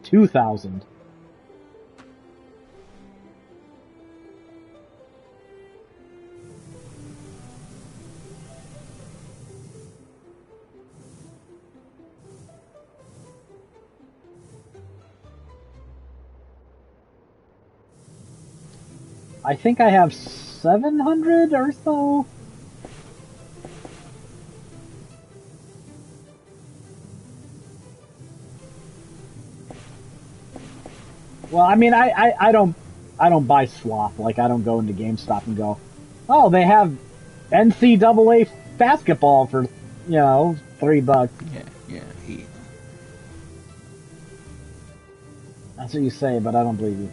2,000. I think I have 700 or so. Well, I mean, I don't buy swap. Like, I don't go into GameStop and go, oh, they have NCAA basketball for, $3. Yeah. That's what you say, but I don't believe you.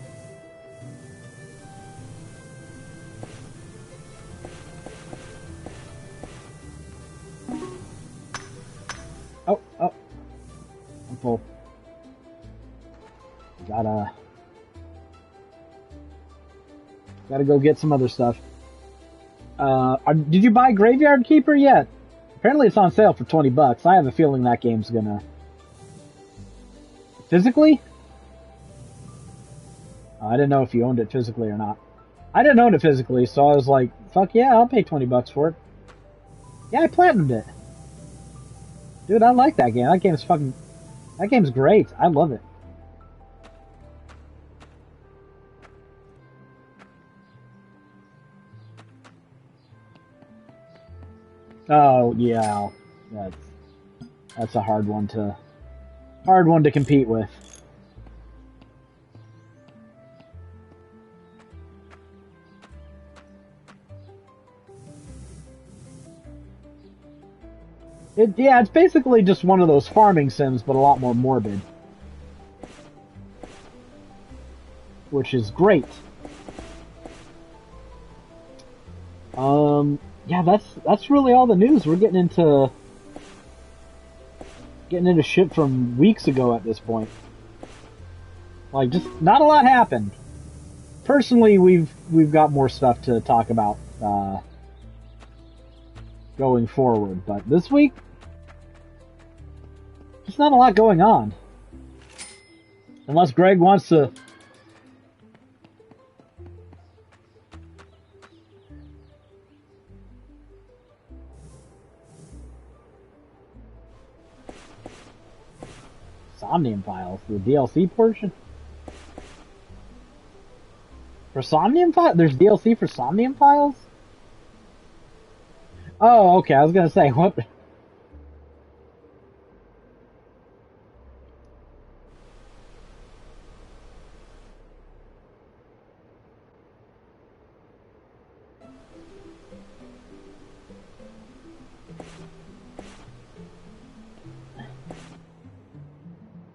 Oh, I'm full. Gotta go get some other stuff. Did you buy Graveyard Keeper yet? Apparently it's on sale for $20. I have a feeling that game's gonna... Physically? I didn't know if you owned it physically or not. I didn't own it physically, so I was like, fuck yeah, I'll pay $20 for it. Yeah, I platinumed it. Dude, I like that game. That game's great. I love it. Oh, yeah. That's a hard one to compete with. It's basically just one of those farming sims, but a lot more morbid. Which is great. Yeah, that's really all the news. We're getting into shit from weeks ago at this point. Like, just not a lot happened. Personally, we've got more stuff to talk about going forward, but this week, just not a lot going on. Unless Greg wants to... Somnium Files, the DLC portion? For Somnium Files? There's DLC for Somnium Files? Oh, okay, I was gonna say, what...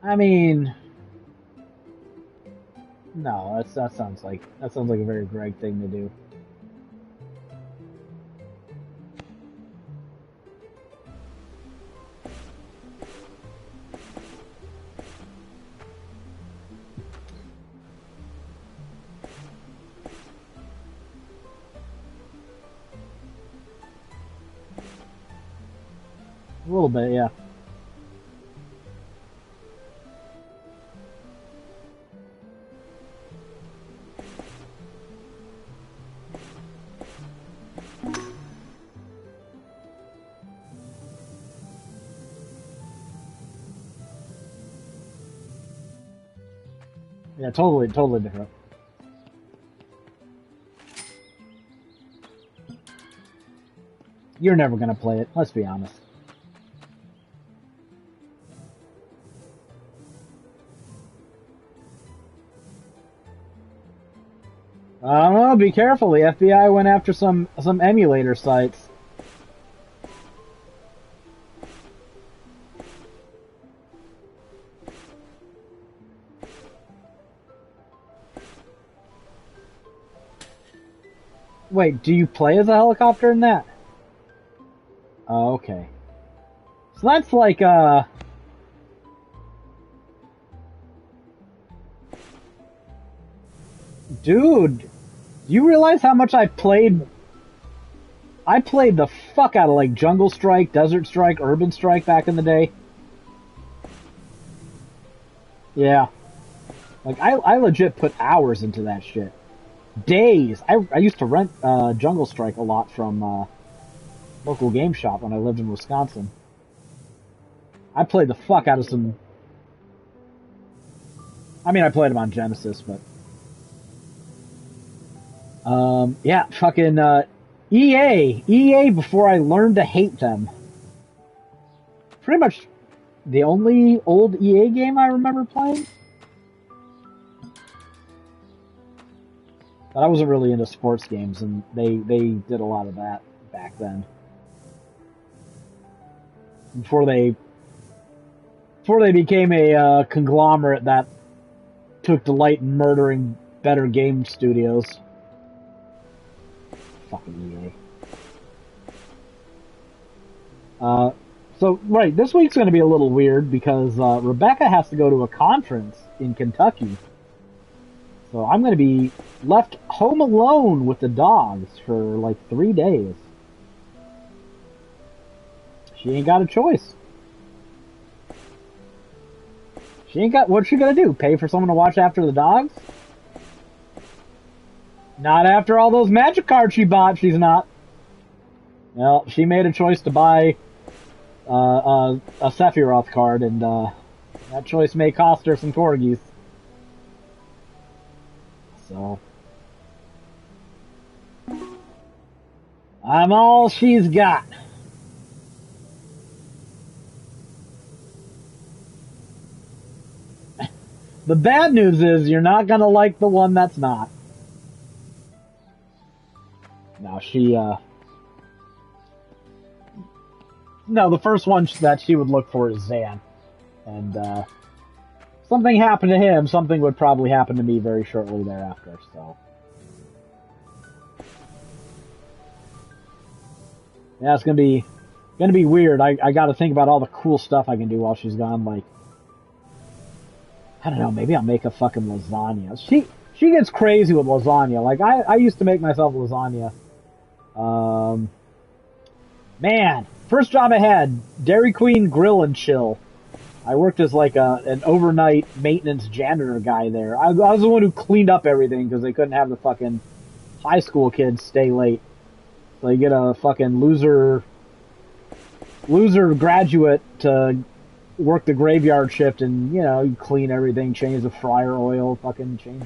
I mean, no, that sounds like a very Greg thing to do. A little bit, yeah. Yeah, totally different. You're never gonna play it, let's be honest. I don't know, be careful, the FBI went after some emulator sites. Wait, do you play as a helicopter in that? Oh, okay. So that's like, dude, do you realize how much I played? I played the fuck out of, like, Jungle Strike, Desert Strike, Urban Strike back in the day. Yeah. Like, I legit put hours into that shit. Days. I used to rent Jungle Strike a lot from local game shop when I lived in Wisconsin. I played the fuck out of some... I mean, I played them on Genesis, but... Yeah, fucking, EA. EA before I learned to hate them. Pretty much the only old EA game I remember playing. But I wasn't really into sports games, and they did a lot of that back then. Before they became a conglomerate that took delight in murdering better game studios. Fucking EA. So, right, this week's going to be a little weird because Rebecca has to go to a conference in Kentucky. So I'm going to be left home alone with the dogs for like 3 days. She ain't got a choice. She ain't got, what's she going to do? Pay for someone to watch after the dogs? Not after all those magic cards she bought, she's not. Well, she made a choice to buy a Sephiroth card, and that choice may cost her some corgis. So, I'm all she's got. The bad news is you're not gonna like the one that's not. Now no, the first one that she would look for is Zan. And, something happened to him, something would probably happen to me very shortly thereafter, so. Yeah, it's gonna be weird. I gotta think about all the cool stuff I can do while she's gone, like, I don't know, maybe I'll make a fucking lasagna. She gets crazy with lasagna. Like, I used to make myself lasagna. Man, first job I had, Dairy Queen Grill and Chill. I worked as like an overnight maintenance janitor guy there. I was the one who cleaned up everything because they couldn't have the fucking high school kids stay late. So you get a fucking loser graduate to work the graveyard shift, and you know, you clean everything, change the fryer oil, fucking clean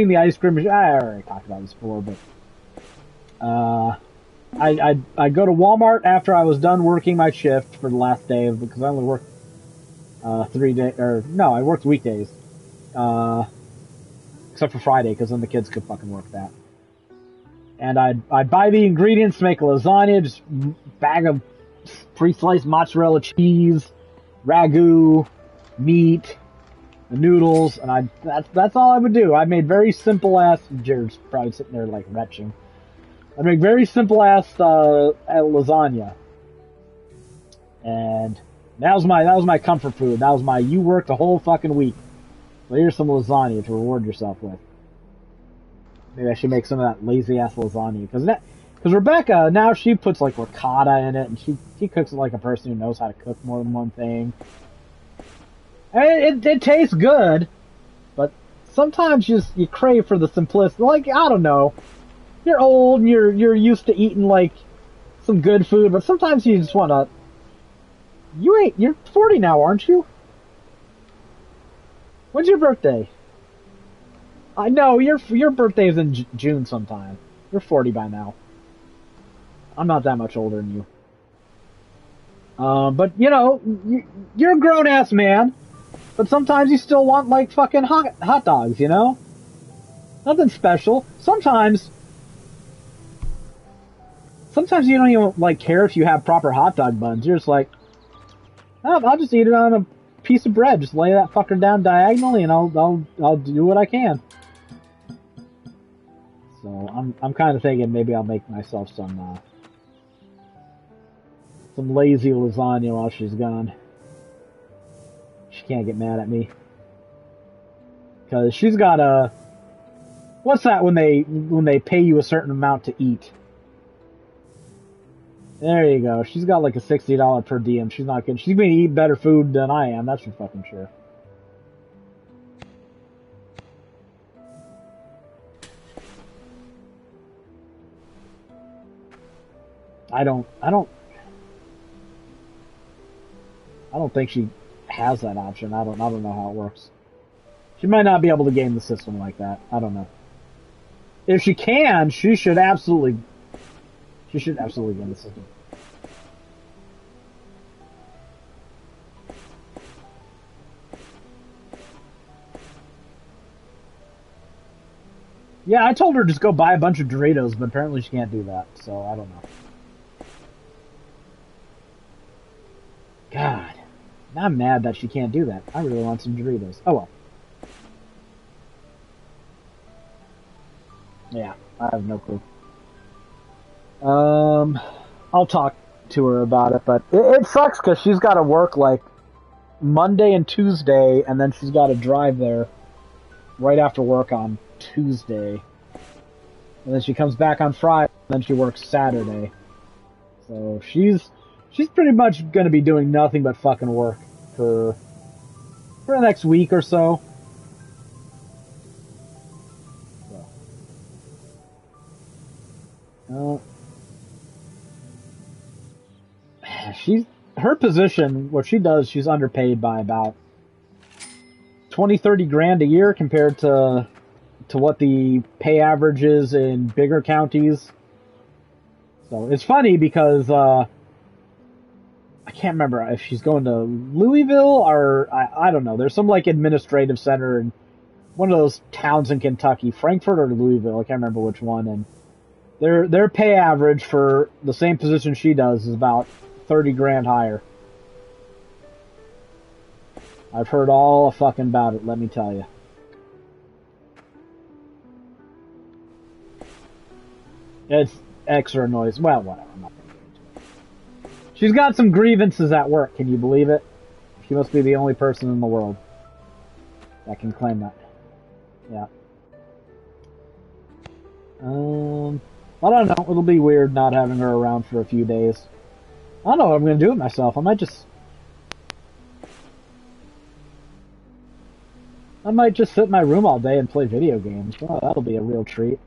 the ice cream machine. I already talked about this before, but I go to Walmart after I was done working my shift for the last day because I only worked 3 days, or no, I worked weekdays, except for Friday because then the kids could fucking work that. And I'd buy the ingredients to make a lasagna, just bag of pre-sliced mozzarella cheese, ragu, meat, the noodles, and that's all I would do. I made very simple ass. Jared's probably sitting there like retching. I make very simple ass lasagna, and that was my comfort food. That was my, you worked a whole fucking week, so here's some lasagna to reward yourself with. Maybe I should make some of that lazy ass lasagna because Rebecca now she puts like ricotta in it, and she cooks it like a person who knows how to cook more than one thing. And it tastes good, but sometimes you crave for the simplicity. Like, I don't know. You're old and you're used to eating like some good food, but sometimes you just wanna. You're 40 now, aren't you? When's your birthday? I know your birthday's in June sometime. You're 40 by now. I'm not that much older than you. But you know, you're a grown ass man, but sometimes you still want like fucking hot dogs, you know? Nothing special. Sometimes you don't even like care if you have proper hot dog buns. You're just like, oh, I'll just eat it on a piece of bread. Just lay that fucker down diagonally, and I'll do what I can. So I'm kind of thinking maybe I'll make myself some lazy lasagna while she's gone. She can't get mad at me because she's got a. What's that when they pay you a certain amount to eat? There you go. She's got like a $60 per diem. She's not good. She's gonna eat better food than I am. That's for fucking sure. I don't think she has that option. I don't know how it works. She might not be able to game the system like that. I don't know. If she can, she should absolutely game the system. Yeah, I told her just go buy a bunch of Doritos, but apparently she can't do that, so I don't know. God. I'm mad that she can't do that. I really want some Doritos. Oh well. Yeah, I have no clue. I'll talk to her about it, but it sucks because she's got to work like Monday and Tuesday, and then she's got to drive there right after work on Tuesday. And then she comes back on Friday, and then she works Saturday. So she's pretty much going to be doing nothing but fucking work for the next week or so. Her position, what she does, she's underpaid by about 20-30 grand a year compared to what the pay average is in bigger counties. So it's funny because I can't remember if she's going to Louisville or I don't know. There's some like administrative center in one of those towns in Kentucky, Frankfort or Louisville. I can't remember which one. And their pay average for the same position she does is about 30 grand higher. I've heard all fucking about it, let me tell you. It's extra noise. Well, whatever. I'm not going to get into it. She's got some grievances at work. Can you believe it? She must be the only person in the world that can claim that. Yeah. I don't know. It'll be weird not having her around for a few days. I don't know what I'm going to do with myself. I might just sit in my room all day and play video games. Oh, that'll be a real treat.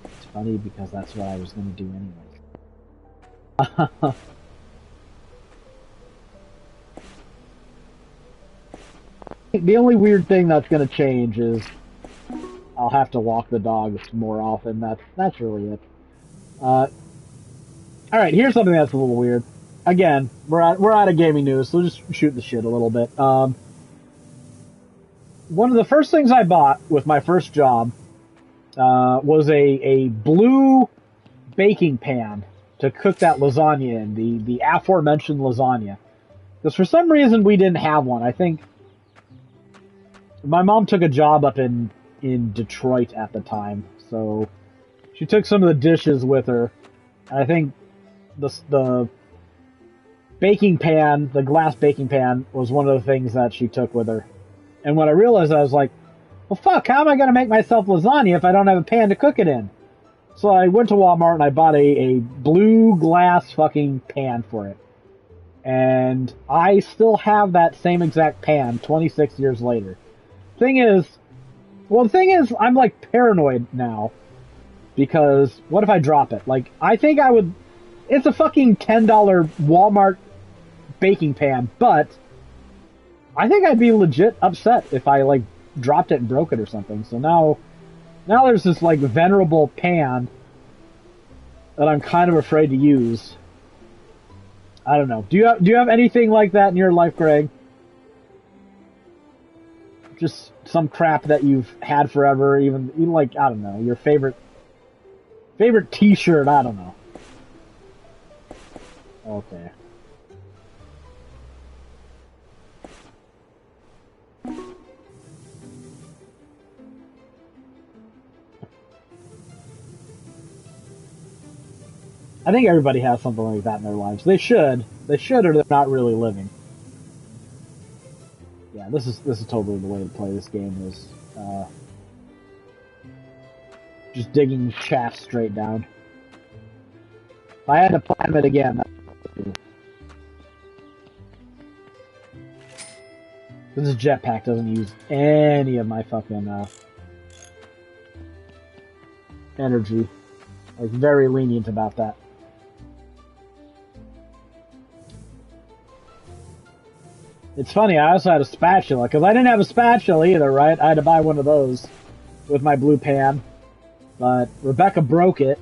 It's funny because that's what I was going to do anyway. The only weird thing that's going to change is I'll have to walk the dogs more often. That's really it. Alright, here's something that's a little weird. Again, we're out of gaming news, so we'll just shoot the shit a little bit. One of the first things I bought with my first job was a blue baking pan to cook that lasagna in, the aforementioned lasagna. Because for some reason we didn't have one. I think my mom took a job up in Detroit at the time, so she took some of the dishes with her. And I think the baking pan, the glass baking pan, was one of the things that she took with her. And when I realized, I was like, well, fuck, how am I going to make myself lasagna if I don't have a pan to cook it in? So I went to Walmart and I bought a blue glass fucking pan for it. And I still have that same exact pan 26 years later. The thing is, I'm like paranoid now. Because what if I drop it? Like, I think I would... It's a fucking $10 Walmart baking pan, but I think I'd be legit upset if I, like, dropped it and broke it or something. So now there's this, like, venerable pan that I'm kind of afraid to use. I don't know. Do you have anything like that in your life, Greg? Just some crap that you've had forever, even like, I don't know, your favorite t-shirt, I don't know. Okay. I think everybody has something like that in their lives. They should, or they're not really living. Yeah, this is totally the way to play this game is just digging shafts straight down. If I had to climb it again, that's what I would do. This jetpack doesn't use any of my fucking energy. Like, very lenient about that. It's funny, I also had a spatula, because I didn't have a spatula either, right? I had to buy one of those with my blue pan. But Rebecca broke it.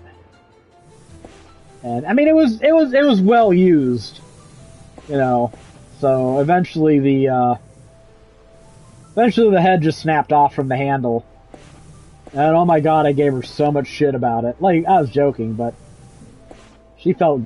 And, I mean, it was well used, you know. So, eventually the head just snapped off from the handle. And, oh my god, I gave her so much shit about it. Like, I was joking, but she felt...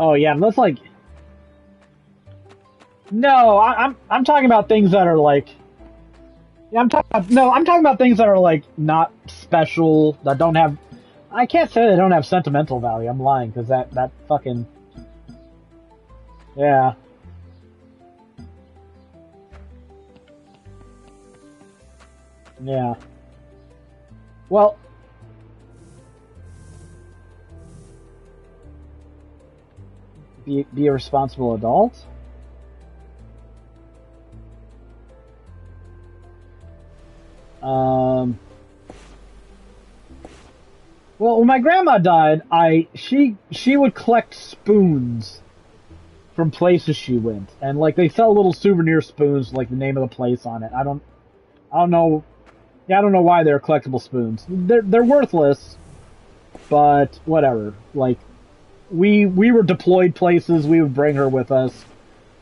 Oh yeah, that's like. No, I'm talking about things that are like. Yeah, I'm talking about things that are like not special, that don't have. I can't say they don't have sentimental value. I'm lying because that fucking. Yeah. Yeah. Well. Be a responsible adult. Well, when my grandma died, she would collect spoons from places she went, and like they sell little souvenir spoons, like the name of the place on it. I don't know. Yeah, I don't know why they're collectible spoons. They're worthless, but whatever. Like we were deployed places. We would bring her with us,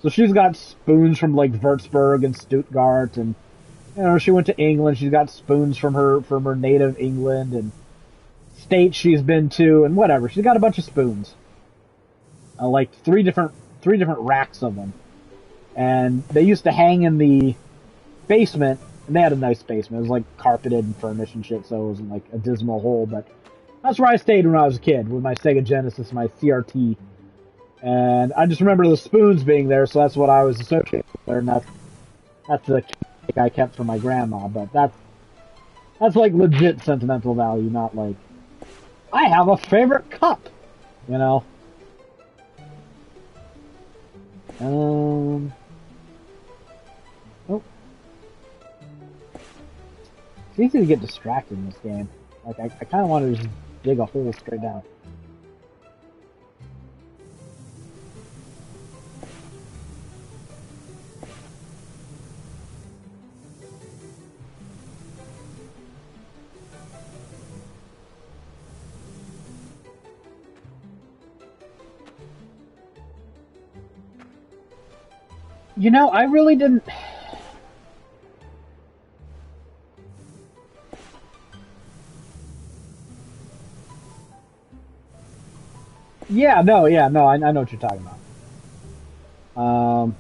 so she's got spoons from like Würzburg and Stuttgart, and you know she went to England. She's got spoons from her native England and states she's been to, and whatever. She's got a bunch of spoons, like three different racks of them, and they used to hang in the basement. And they had a nice basement. It was like carpeted and furnished and shit, so it wasn't like a dismal hole. But that's where I stayed when I was a kid with my Sega Genesis, my CRT, and I just remember the spoons being there, so that's what I was associated with. And that's the cake I kept for my grandma. But that's like legit sentimental value, not like I have a favorite cup, you know. Oh. It's easy to get distracted in this game. Like, I kind of want to just dig a hole straight down. You know, I really didn't... Yeah, no, I know what you're talking about.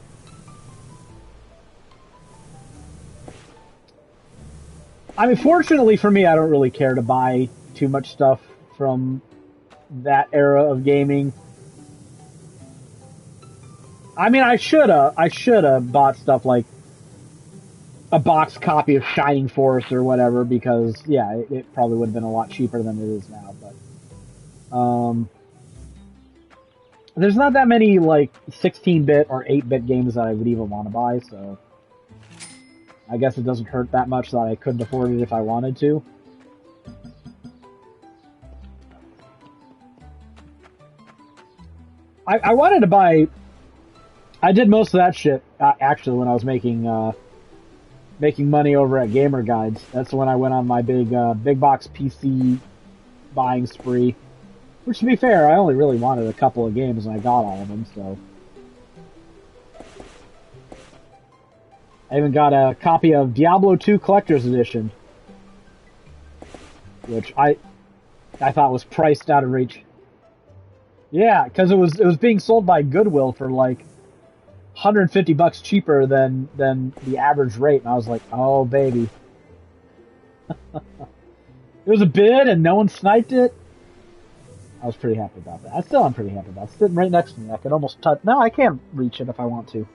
I mean, fortunately for me, I don't really care to buy too much stuff from that era of gaming. I mean, I should've bought stuff like a box copy of Shining Force or whatever, because, yeah, it probably would have been a lot cheaper than it is now, but, there's not that many, like, 16-bit or 8-bit games that I would even want to buy, so I guess it doesn't hurt that much that I couldn't afford it if I wanted to. I wanted to buy... I did most of that shit, actually, when I was making money over at Gamer Guides. That's when I went on my big box PC buying spree. Which, to be fair, I only really wanted a couple of games and I got all of them, so... I even got a copy of Diablo 2 Collector's Edition. Which I thought was priced out of reach. Yeah, because it was being sold by Goodwill for like $150 cheaper than the average rate, and I was like, oh baby. It was a bid and no one sniped it. I was pretty happy about that. I still am pretty happy about it. It's sitting right next to me. I could almost touch... No, I can't reach it if I want to.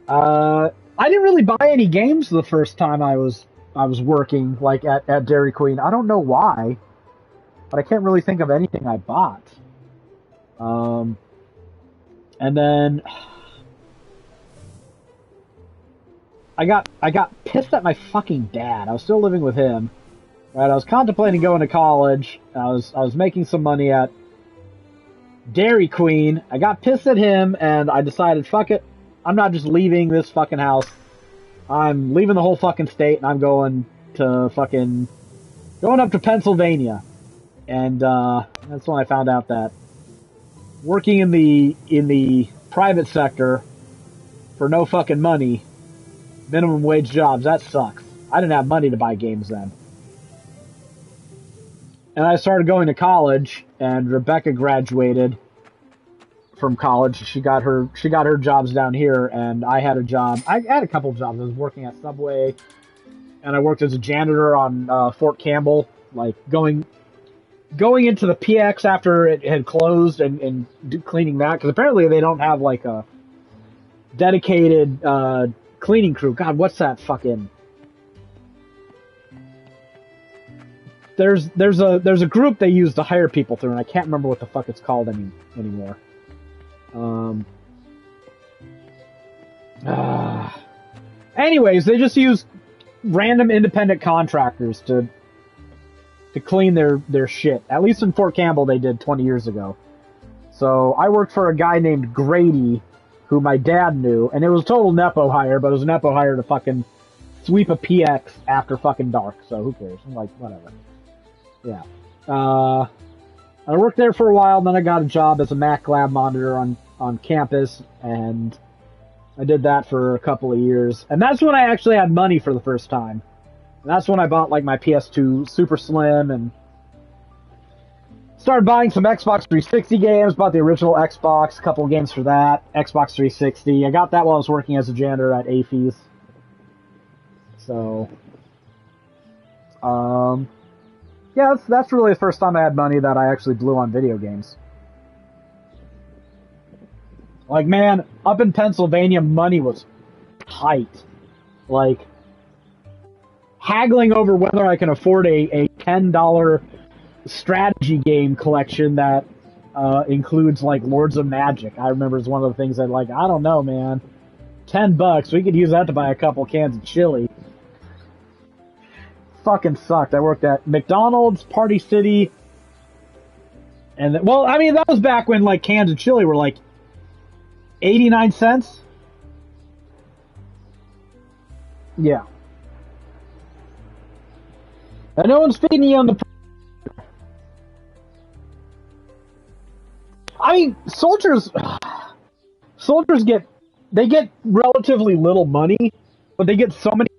I didn't really buy any games the first time I was working, like, at Dairy Queen. I don't know why. but I can't really think of anything I bought. And then I got pissed at my fucking dad. I was still living with him. Right, I was contemplating going to college. I was making some money at Dairy Queen. I got pissed at him, and I decided, fuck it. I'm not just leaving this fucking house. I'm leaving the whole fucking state, and I'm going up to Pennsylvania. And that's when I found out that working in the private sector for no fucking money, minimum wage jobs, that sucks. I didn't have money to buy games then. And I started going to college, and Rebecca graduated from college. She got her jobs down here, and I had a job. I had a couple of jobs. I was working at Subway, and I worked as a janitor on Fort Campbell, like going into the PX after it had closed and cleaning that, because apparently they don't have like a dedicated cleaning crew. God, what's that fucking? There's a group they use to hire people through, and I can't remember what the fuck it's called anymore. Anyways, they just use random independent contractors to clean their shit. At least in Fort Campbell they did 20 years ago. So I worked for a guy named Grady, who my dad knew, and it was a total Nepo hire, but it was a Nepo hire to fucking sweep a PX after fucking dark, so who cares? I'm like, whatever. Yeah. I worked there for a while, then I got a job as a Mac lab monitor on campus, and I did that for a couple of years. And that's when I actually had money for the first time. And that's when I bought like my PS2 Super Slim and started buying some Xbox 360 games, bought the original Xbox, a couple of games for that, Xbox 360. I got that while I was working as a janitor at AFES. So, yeah, that's really the first time I had money that I actually blew on video games. Like, man, up in Pennsylvania, money was tight. Like, haggling over whether I can afford a $10 strategy game collection that includes, like, Lords of Magic. I remember it's one of the things that, like, I don't know, man. $10, we could use that to buy a couple cans of chili. Fucking sucked. I worked at McDonald's, Party City, and well, I mean, that was back when like cans of chili were like 89 cents. Yeah. And no one's feeding you on the. I mean, soldiers get relatively little money, but they get so many,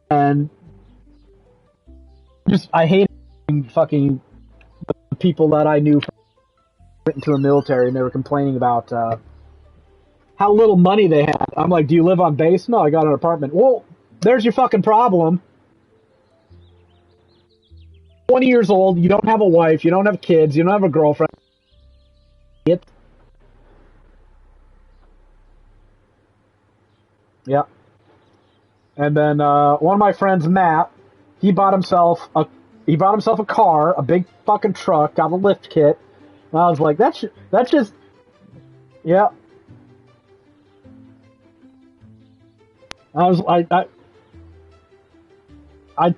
and I hate fucking the people that I knew went into the military, and they were complaining about how little money they had. I'm like, do you live on base? No, I got an apartment. Well, there's your fucking problem. 20 years old, you don't have a wife, you don't have kids, you don't have a girlfriend. Yeah. And then one of my friends, Matt, he bought himself a car, a big fucking truck, got a lift kit. And I was like, that's just, yeah. I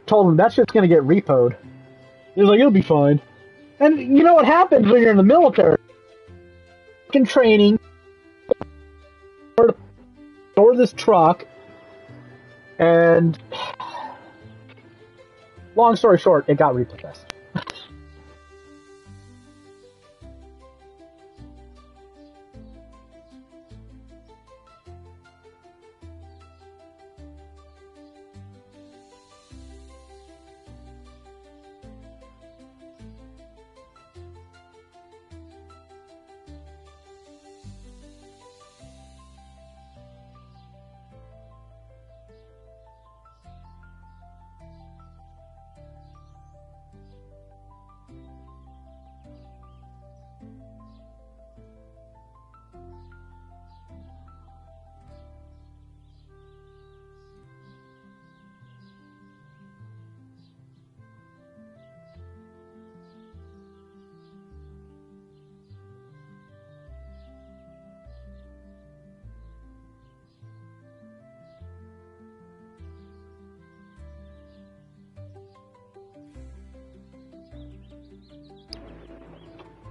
told him that's just gonna get repoed. He was like, it'll be fine. And you know what happens when you're in the military? In training, store this truck, and long story short, it got repossessed.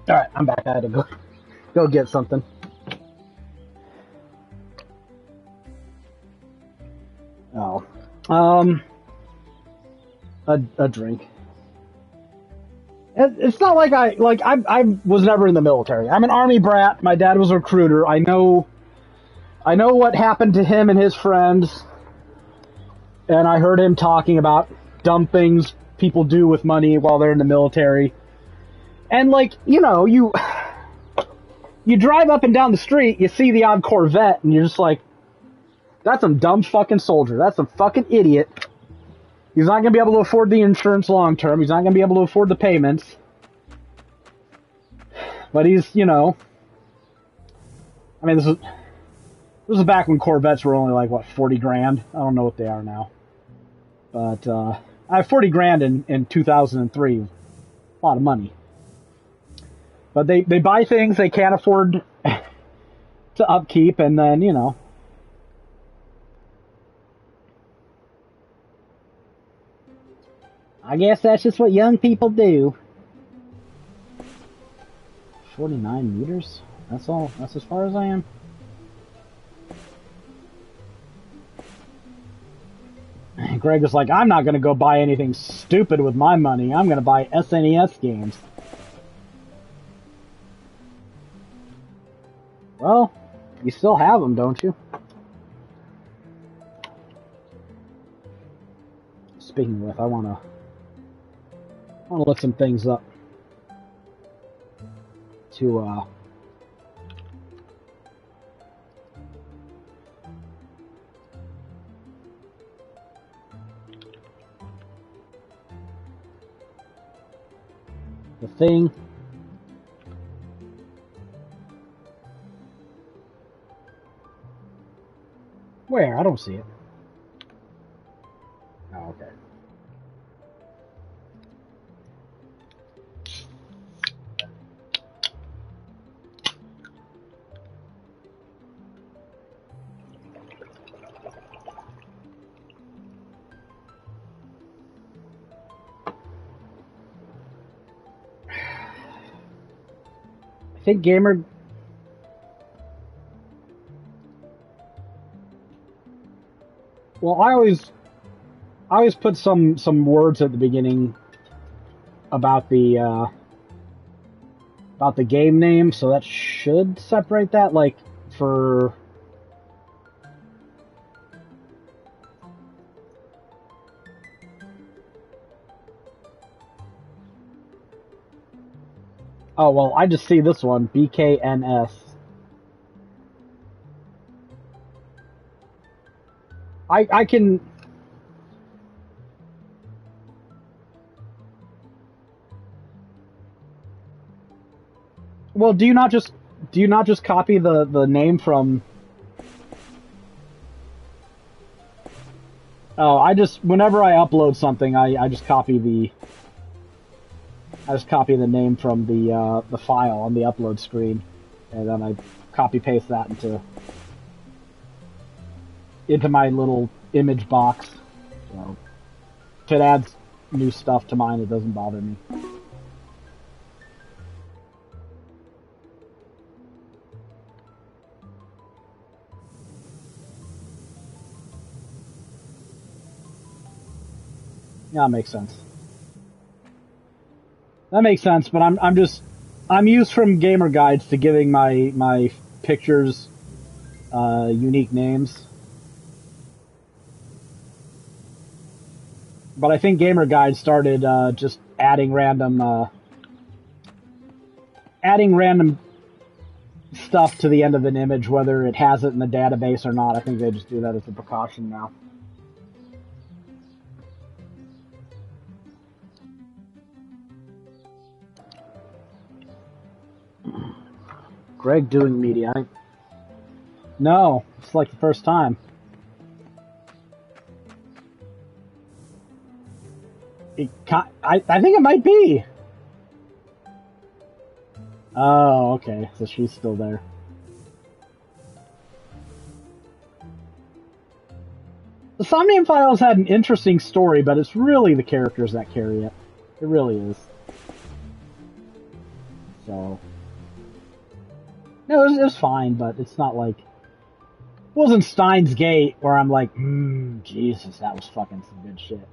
Alright, I'm back. I had to go get something. Oh. A drink. It's not like I was never in the military. I'm an Army brat. My dad was a recruiter. I know what happened to him and his friends, and I heard him talking about dumb things people do with money while they're in the military. And like, you know, you drive up and down the street, you see the odd Corvette, and you're just like, that's some dumb fucking soldier. That's some fucking idiot. He's not going to be able to afford the insurance long term. He's not going to be able to afford the payments. But he's, you know... I mean, this was back when Corvettes were only like, what, 40 grand? I don't know what they are now. But, I have 40 grand in 2003. A lot of money. But they buy things they can't afford to upkeep, and then, you know... I guess that's just what young people do. 49 meters? That's all? That's as far as I am? Greg was like, I'm not going to go buy anything stupid with my money. I'm going to buy SNES games. Well, you still have them, don't you? Speaking with, I want to look some things up to The Thing. Where? I don't see it. Oh, okay. I think Gamer... Well, I always put some words at the beginning about the game name, so that should separate that, like, for... Oh, well, I just see this one, BKNS. I can... Well, do you not just copy the name from... Oh, whenever I upload something, I just copy the name from the file on the upload screen, and then I copy paste that into my little image box. So if it adds new stuff to mine, it doesn't bother me. Yeah, that makes sense. That makes sense, but I'm used from gamer guides to giving my pictures unique names. But I think gamer guides started just adding random stuff to the end of an image, whether it has it in the database or not. I think they just do that as a precaution now. Greg doing media. No, it's like the first time. I think it might be. Oh, okay. So she's still there. The Somnium Files had an interesting story, but it's really the characters that carry it. It really is. So, no, it was fine, but it's not like, it wasn't Steins Gate where I'm like, Jesus, that was fucking some good shit.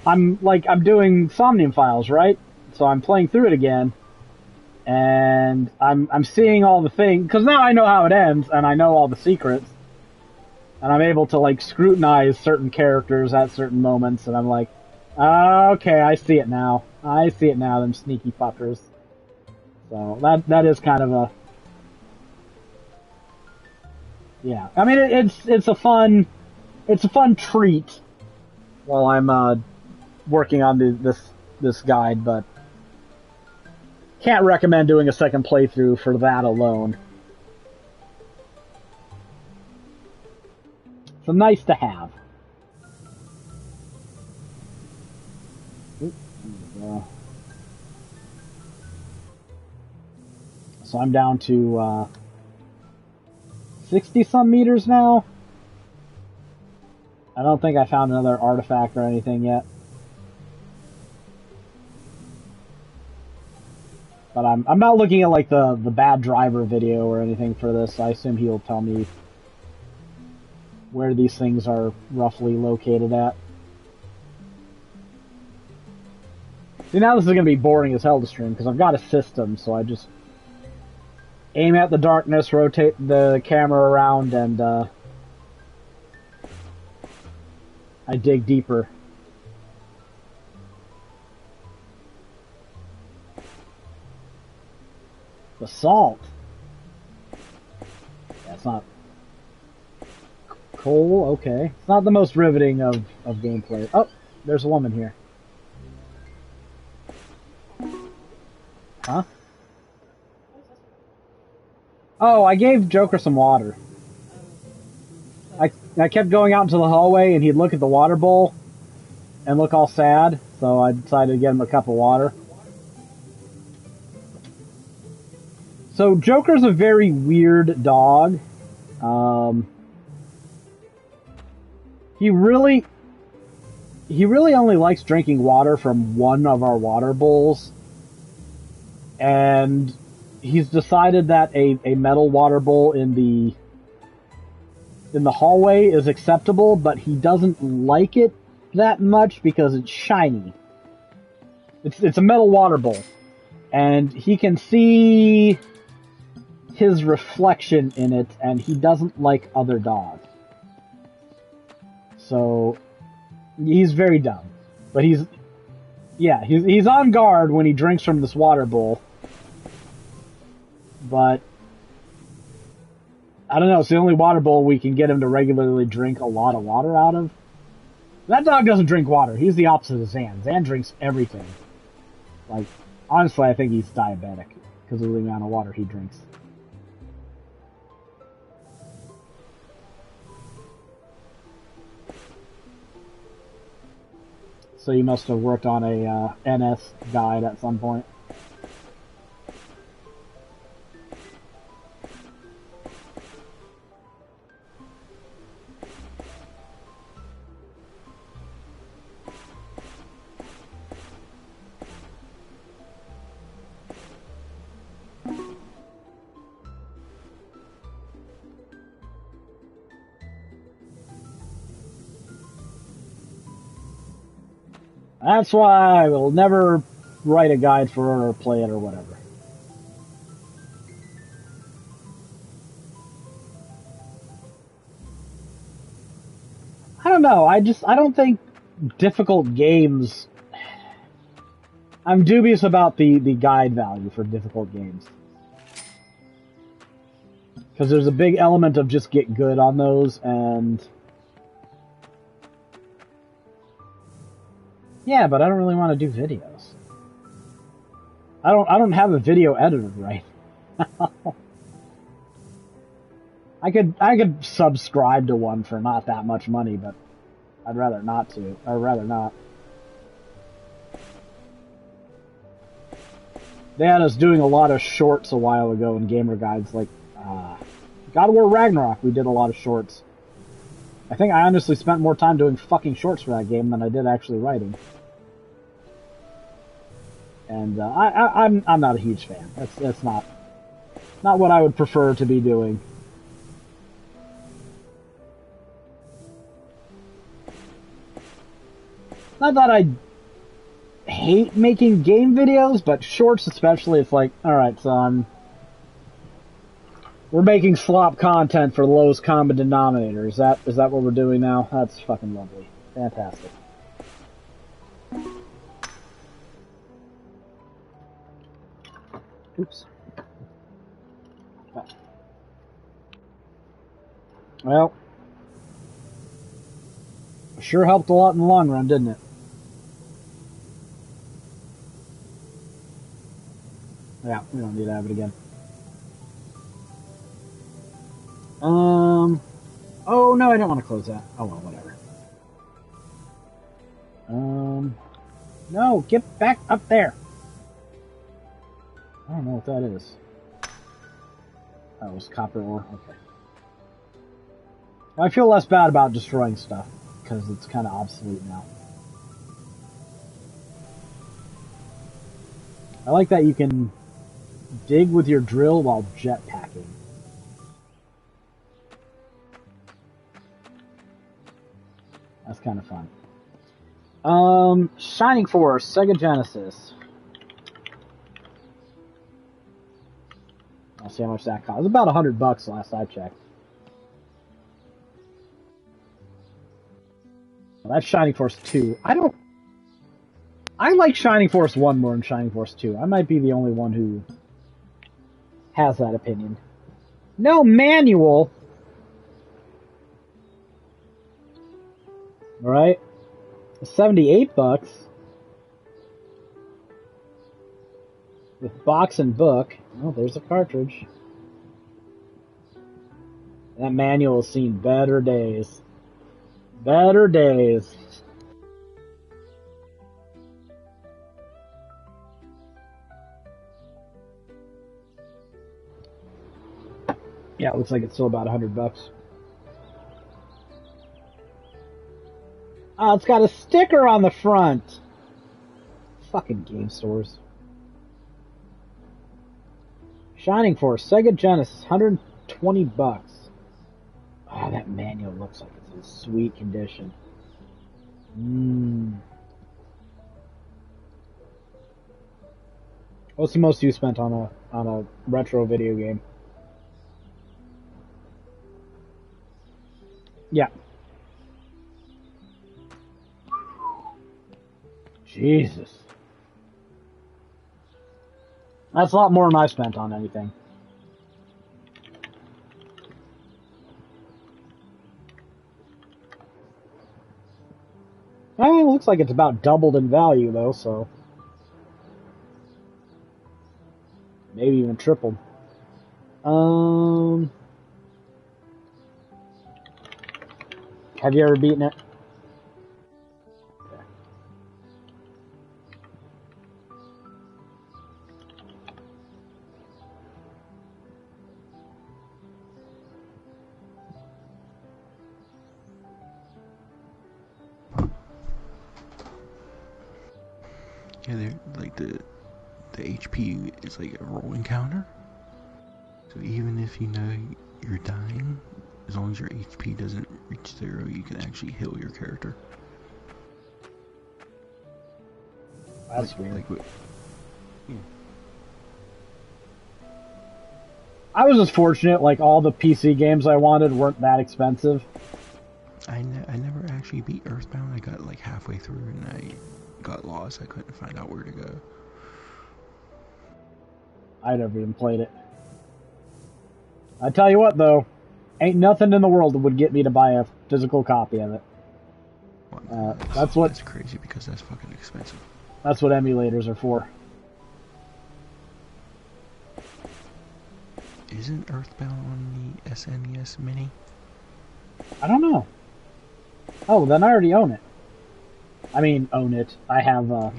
I'm doing Somnium Files, right? So I'm playing through it again, and I'm seeing all the things, because now I know how it ends, and I know all the secrets, and I'm able to, like, scrutinize certain characters at certain moments, and I'm like, okay, I see it now. I see it now, them sneaky fuckers. So, that is kind of a... Yeah. I mean, it's a fun treat while I'm, working on this guide, but can't recommend doing a second playthrough for that alone. So nice to have. So I'm down to 60-some meters now. I don't think I found another artifact or anything yet. But I'm not looking at like the bad driver video or anything for this. I assume he'll tell me where these things are roughly located at. See, now this is going to be boring as hell to stream because I've got a system, so I just aim at the darkness, rotate the camera around, and I dig deeper. Basalt. Yeah, it's not coal. Okay, it's not the most riveting of gameplay. Oh, there's a woman here. Huh? Oh, I gave Joker some water. I kept going out into the hallway, and he'd look at the water bowl and look all sad. So I decided to get him a cup of water. So Joker's a very weird dog. He really only likes drinking water from one of our water bowls. And he's decided that a metal water bowl in the hallway is acceptable, but he doesn't like it that much because it's shiny. It's a metal water bowl. And he can see his reflection in it, and he doesn't like other dogs. So he's very dumb. But he's on guard when he drinks from this water bowl. But I don't know, it's the only water bowl we can get him to regularly drink a lot of water out of. That dog doesn't drink water. He's the opposite of Zan. Zan drinks everything. Like, honestly, I think he's diabetic because of the amount of water he drinks. So you must have worked on a NS guide at some point. That's why I will never write a guide for it or play it or whatever. I don't know. I don't think difficult games... I'm dubious about the guide value for difficult games. Because there's a big element of just get good on those, and... Yeah, but I don't really want to do videos. I don't have a video editor right now. I could subscribe to one for not that much money, but I'd rather not to. I'd rather not. They had us doing a lot of shorts a while ago in gamer guides, like God of War Ragnarok. We did a lot of shorts. I think I honestly spent more time doing fucking shorts for that game than I did actually writing. And I'm not a huge fan. That's not what I would prefer to be doing. Not that I hate making game videos, but shorts especially, it's like, alright, son, we're making slop content for the lowest common denominator. Is that what we're doing now? That's fucking lovely. Fantastic. Oops. Well, sure helped a lot in the long run, didn't it? Yeah, we don't need to have it again. Oh no, I don't want to close that. Oh well, whatever. No, get back up there. I don't know what that is. Oh, it was copper ore. Okay. I feel less bad about destroying stuff because it's kind of obsolete now. I like that you can dig with your drill while jetpacking. That's kind of fun. Shining Force, Sega Genesis. I'll see how much that costs. It was about $100 last I checked. Well, that's Shining Force 2. I like Shining Force 1 more than Shining Force 2. I might be the only one who has that opinion. No manual! Alright. $78. With box and book. Oh, there's a cartridge. That manual has seen better days. Better days. Yeah, it looks like it's still about $100. Oh, it's got a sticker on the front. Fucking game stores. Shining Force, Sega Genesis, $120. Oh, that manual looks like it's in sweet condition. What's the most you spent on a retro video game? Yeah. Jesus. That's a lot more than I spent on anything. I mean, it looks like it's about doubled in value, though, so... maybe even tripled. Have you ever beaten it? Yeah, they're like the HP is like a rolling counter. So even if you know you're dying, as long as your HP doesn't reach 0, you can actually heal your character. That's weird. Like what? Yeah. I was just fortunate, like all the PC games I wanted weren't that expensive. I never actually beat Earthbound. I got like halfway through and I got lost. I couldn't find out where to go. I never even played it. I tell you what, though, ain't nothing in the world that would get me to buy a physical copy of it. That's crazy because that's fucking expensive. That's what emulators are for. Isn't Earthbound on the SNES Mini? I don't know. Oh, then I already own it. I mean, own it. I have an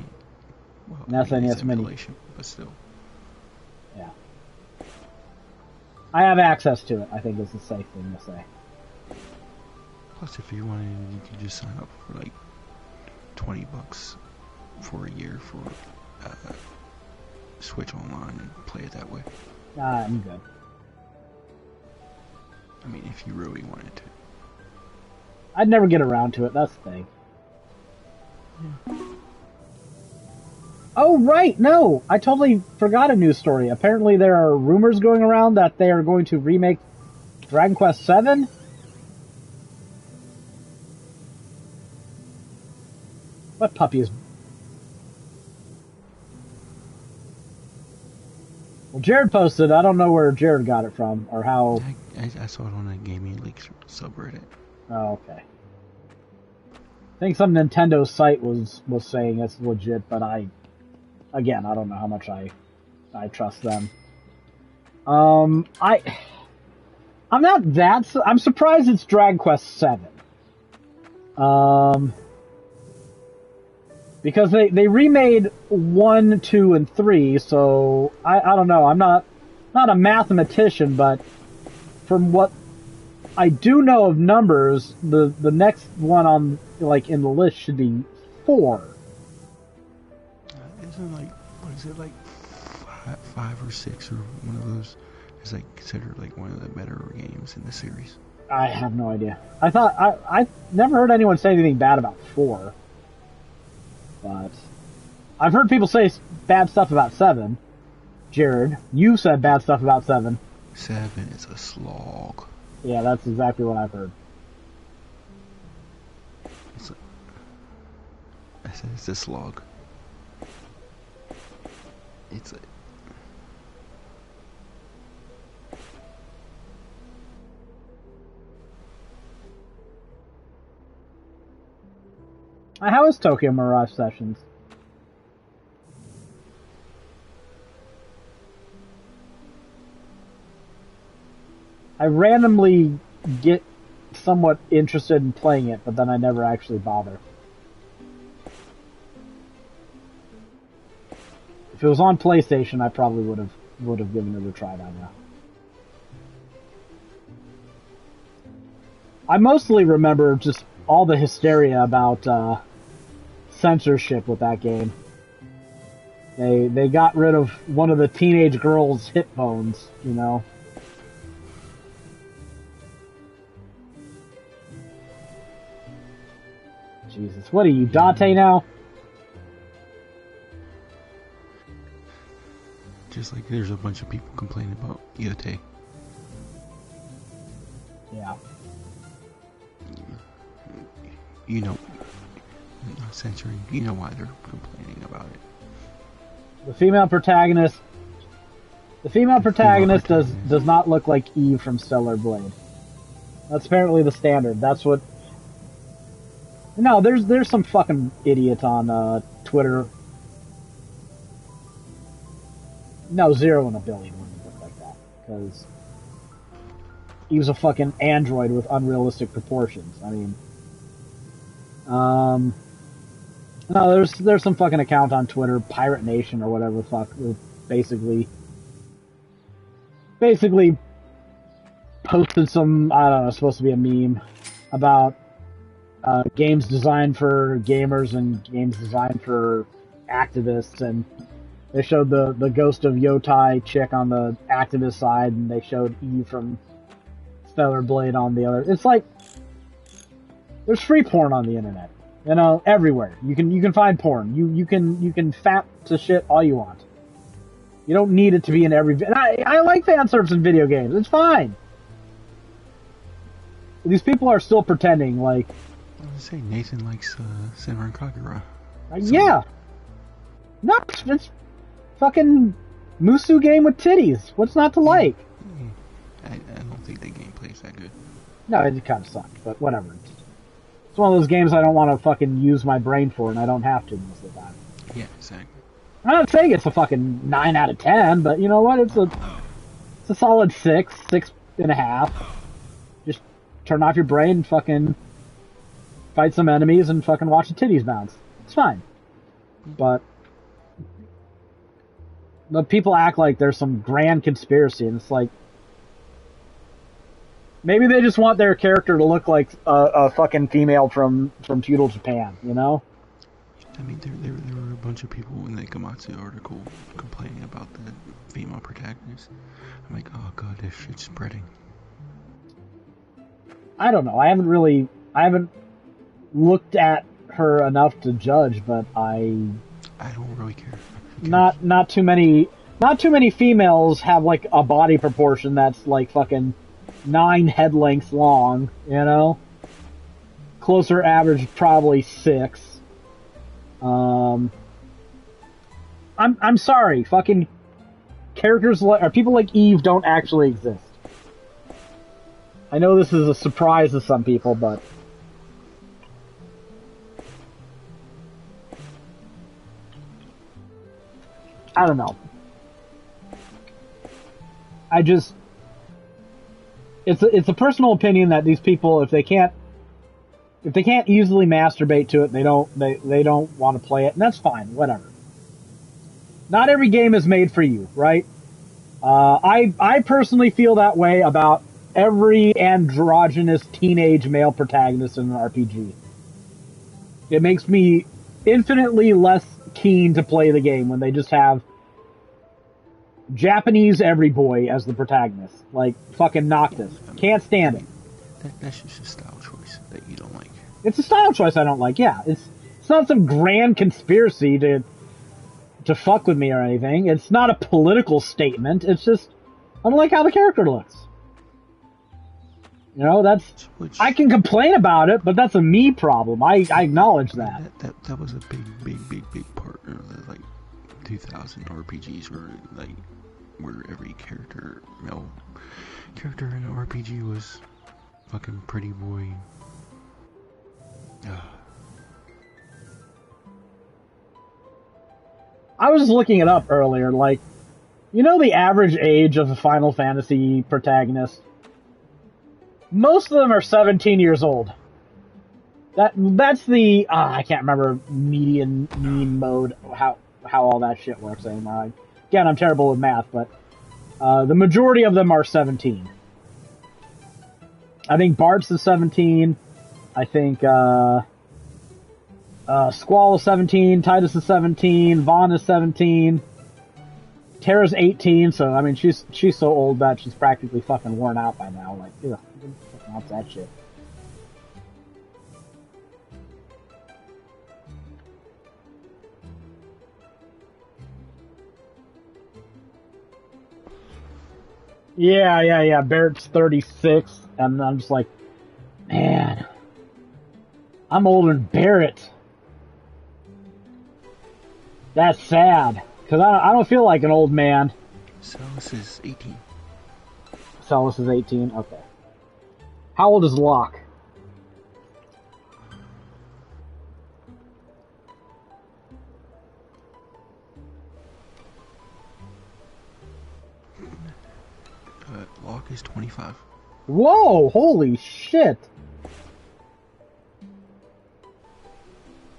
SNES Mini. But still. Yeah. I have access to it, I think is the safe thing to say. Plus, if you wanted, you could just sign up for like $20 for a year for Switch Online and play it that way. I'm good. I mean, if you really wanted to. I'd never get around to it, that's the thing. Yeah. Oh, right, no! I totally forgot a news story. Apparently there are rumors going around that they are going to remake Dragon Quest VII? What puppy is... Well, Jared posted, I don't know where Jared got it from, or how... I saw it on a Gaming Leaks subreddit. Oh, okay. I think some Nintendo site was saying it's legit, but again, I don't know how much I trust them. I'm not that... I'm surprised it's Dragon Quest VII. Because they remade 1, 2, and 3, so I don't know. I'm not a mathematician, but from what I do know of numbers, the next one on in the list should be 4. Isn't what is it, 5 or 6 or one of those is considered one of the better games in the series? I have no idea. I never heard anyone say anything bad about 4. But I've heard people say bad stuff about 7. Jared, you said bad stuff about 7. 7 is a slog. Yeah, that's exactly what I've heard. I said it's a slog. How is Tokyo Mirage Sessions? I randomly get somewhat interested in playing it, but then I never actually bother. If it was on PlayStation, I probably would have given it a try by now. I mostly remember just all the hysteria about censorship with that game. They got rid of one of the teenage girl's hip bones, you know. Jesus, what are you, Dante now? Just like there's a bunch of people complaining about Yote. Yeah. You know, not censoring, you know why they're complaining about it. The female protagonist does not look like Eve from Stellar Blade. That's apparently the standard. That's what... No, there's some fucking idiot on Twitter. No, 0 in a billion wouldn't look like that. Because he was a fucking android with unrealistic proportions. I mean... No, there's some fucking account on Twitter, Pirate Nation or whatever the fuck, basically posted some, I don't know, it's supposed to be a meme about games designed for gamers and games designed for activists, and they showed the ghost of Yotai chick on the activist side, and they showed Eve from Stellar Blade on the other. It's like, there's free porn on the internet. You know, everywhere. You can find porn. You can fap to shit all you want. You don't need it to be in every... And I like fan service in video games. It's fine. These people are still pretending like... I was saying Nathan likes Senran Kagura. Yeah. No, it's fucking Musu game with titties. What's not to like? I don't think the gameplay is that good. No, it kind of sucks, but whatever. It's one of those games I don't want to fucking use my brain for, and I don't have to most of the time. Yeah, exactly. I'm not saying it's a fucking 9 out of 10, but you know what? It's a solid 6.5. Just turn off your brain, fucking fight some enemies, and fucking watch the titties bounce. It's fine. But people act like there's some grand conspiracy, and it's like, Maybe they just want their character to look like a fucking female from feudal Japan, you know? I mean, there were a bunch of people in the Gamatsu article complaining about the female protagonist. I'm like, oh god, this shit's spreading. I don't know. I haven't looked at her enough to judge, but I don't really care. Not too many females have like a body proportion that's like fucking 9 head lengths long, you know? Closer average probably 6. I'm sorry, fucking characters or people like Eve don't actually exist. I know this is a surprise to some people, but I don't know. It's a personal opinion that these people, if they can't easily masturbate to it, they don't want to play it, and that's fine, whatever. Not every game is made for you, right? I personally feel that way about every androgynous teenage male protagonist in an RPG. It makes me infinitely less keen to play the game when they just have Japanese every boy as the protagonist, like fucking Noctis. Can't stand it. That's just a style choice that you don't like. It's a style choice I don't like. Yeah, it's not some grand conspiracy to fuck with me or anything. It's not a political statement. It's just I don't like how the character looks. You know, I can complain about it, but that's a me problem. I acknowledge that. That was a big part of the, like, 2000 RPGs where every male character in an RPG was fucking pretty boy. I was looking it up earlier, like, you know the average age of a Final Fantasy protagonist? Most of them are 17 years old. That's the I can't remember median mean mode how all that shit works anymore. Again, I'm terrible with math, but the majority of them are 17. I think Bart's is 17. I think Squall is 17. Titus is 17. Vaughn is 17. Terra's 18. So I mean, she's so old that she's practically fucking worn out by now. Like, ugh, fucking wants that shit. Yeah. Barrett's 36, and I'm just like, man, I'm older than Barrett. That's sad, because I don't feel like an old man. Celis is 18. Celis is 18? Okay. How old is Locke? Locke is 25. Whoa! Holy shit!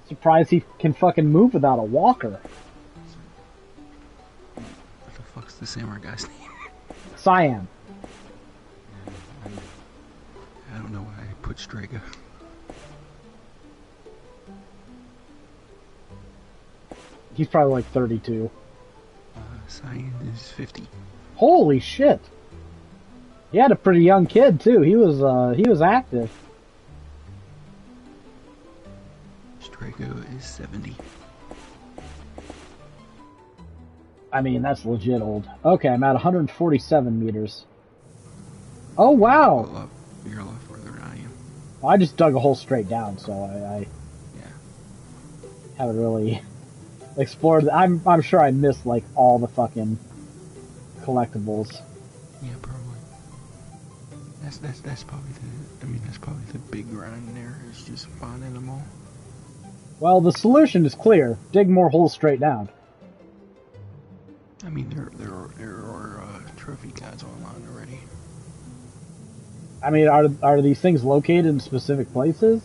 Surprised he can fucking move without a walker. What the fuck's the samurai guy's name? Cyan. I don't know why I put Strega. He's probably like 32. Cyan is 50. Holy shit! He had a pretty young kid too. He was active. Strago is 70. I mean, that's legit old. Okay, I'm at 147 meters. Oh wow! You're a lot further than I am. Well, I just dug a hole straight down, so I haven't really explored. I'm sure I missed like all the fucking collectibles. Yeah, probably. That's probably that's probably the big grind there, is just finding them all. Well, the solution is clear. Dig more holes straight down. I mean, there are trophy guides online already. I mean, are these things located in specific places?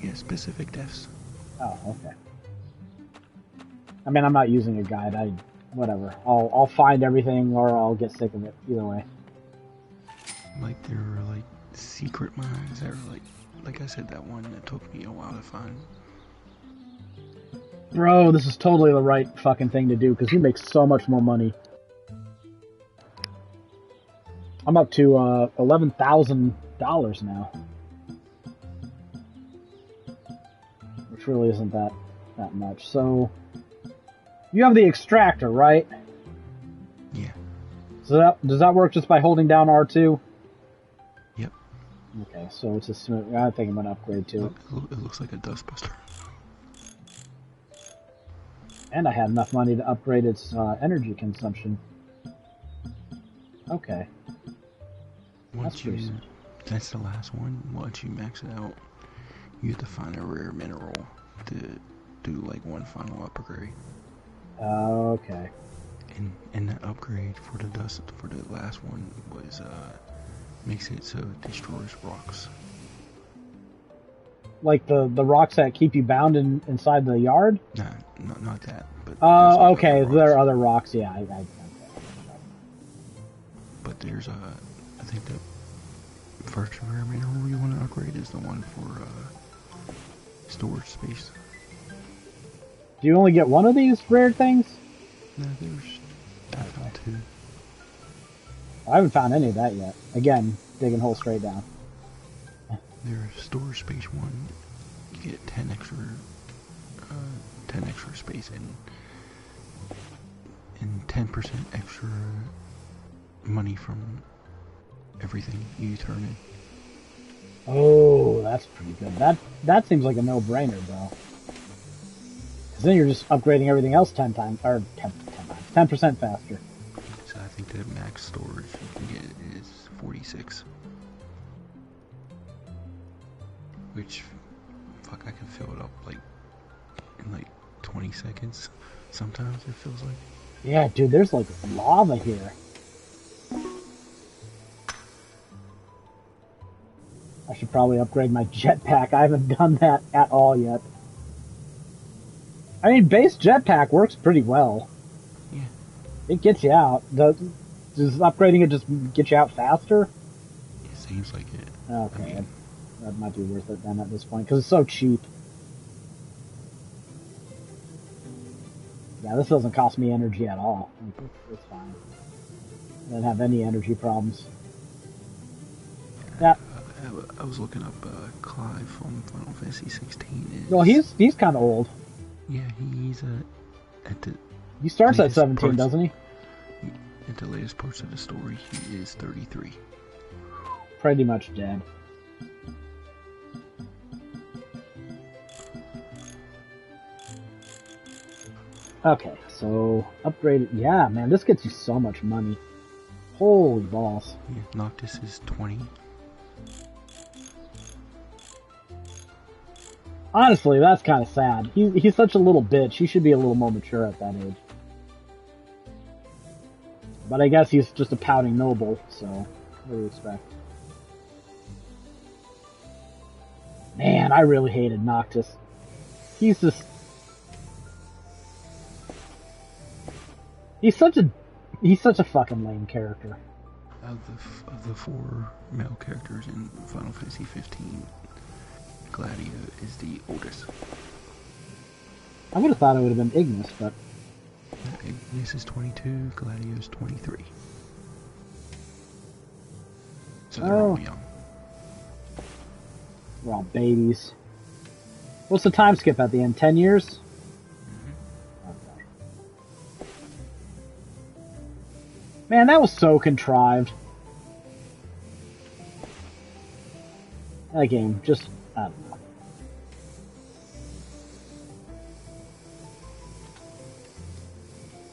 Yeah, specific deaths. Oh, okay. I mean, I'm not using a guide. Whatever. I'll find everything, or I'll get sick of it. Either way. secret mines that are like I said, that one that took me a while to find. Bro, this is totally the right fucking thing to do, because you make so much more money. I'm up to $11,000 now. Which really isn't that much. So, you have the extractor, right? Yeah. So does that work just by holding down R2? Yep. Okay, so it's a smooth. I think I'm gonna upgrade to it. It looks like a dustbuster. And I had enough money to upgrade its energy consumption. Okay. That's the last one. Once you max it out, you have to find a rare mineral to do like one final upgrade. Okay. And that upgrade for the last one was makes it so it destroys rocks. Like the rocks that keep you bound inside the yard? Nah, not that. But okay. There are other rocks. Yeah, I But there's I think the first rare mineral you want to upgrade is the one for storage space. Do you only get one of these rare things? No, I found two. I haven't found any of that yet. Again, digging holes straight down. There's storage space one. You get 10 extra space and 10% extra money from everything you turn in. Oh, that's pretty good. That seems like a no-brainer, bro. Because then you're just upgrading everything else 10 times, or 10% faster. So I think the max storage you can get is 46. Which, fuck, I can fill it up like in like 20 seconds. Sometimes it feels like. Yeah, dude, there's like lava here. I should probably upgrade my jetpack. I haven't done that at all yet. I mean, base jetpack works pretty well. Yeah. It gets you out. Does upgrading it just get you out faster? It seems like it. Okay, I mean, that might be worth it then at this point, because it's so cheap. Yeah, this doesn't cost me energy at all. It's fine. I don't have any energy problems. Yeah. I was looking up Clive from Final Fantasy 16. Well, he's kind of old. Yeah, he's at the. He starts at 17, doesn't he? At the latest parts of the story, he is 33. Pretty much dead. Okay, so upgraded. Yeah, man, this gets you so much money. Holy balls. Yeah, Noctis is 20. Honestly, that's kind of sad. He's such a little bitch. He should be a little more mature at that age. But I guess he's just a pouting noble, so what do you expect? Man, I really hated Noctis. He's just... He's such a fucking lame character. Of the four male characters in Final Fantasy 15, Gladio is the oldest. I would have thought it would have been Ignis, but... Ignis is 22, Gladio is 23. So they're all young. We're all babies. What's the time skip at the end? 10 years? Mm-hmm. Okay. Man, that was so contrived. That game, just... I don't know.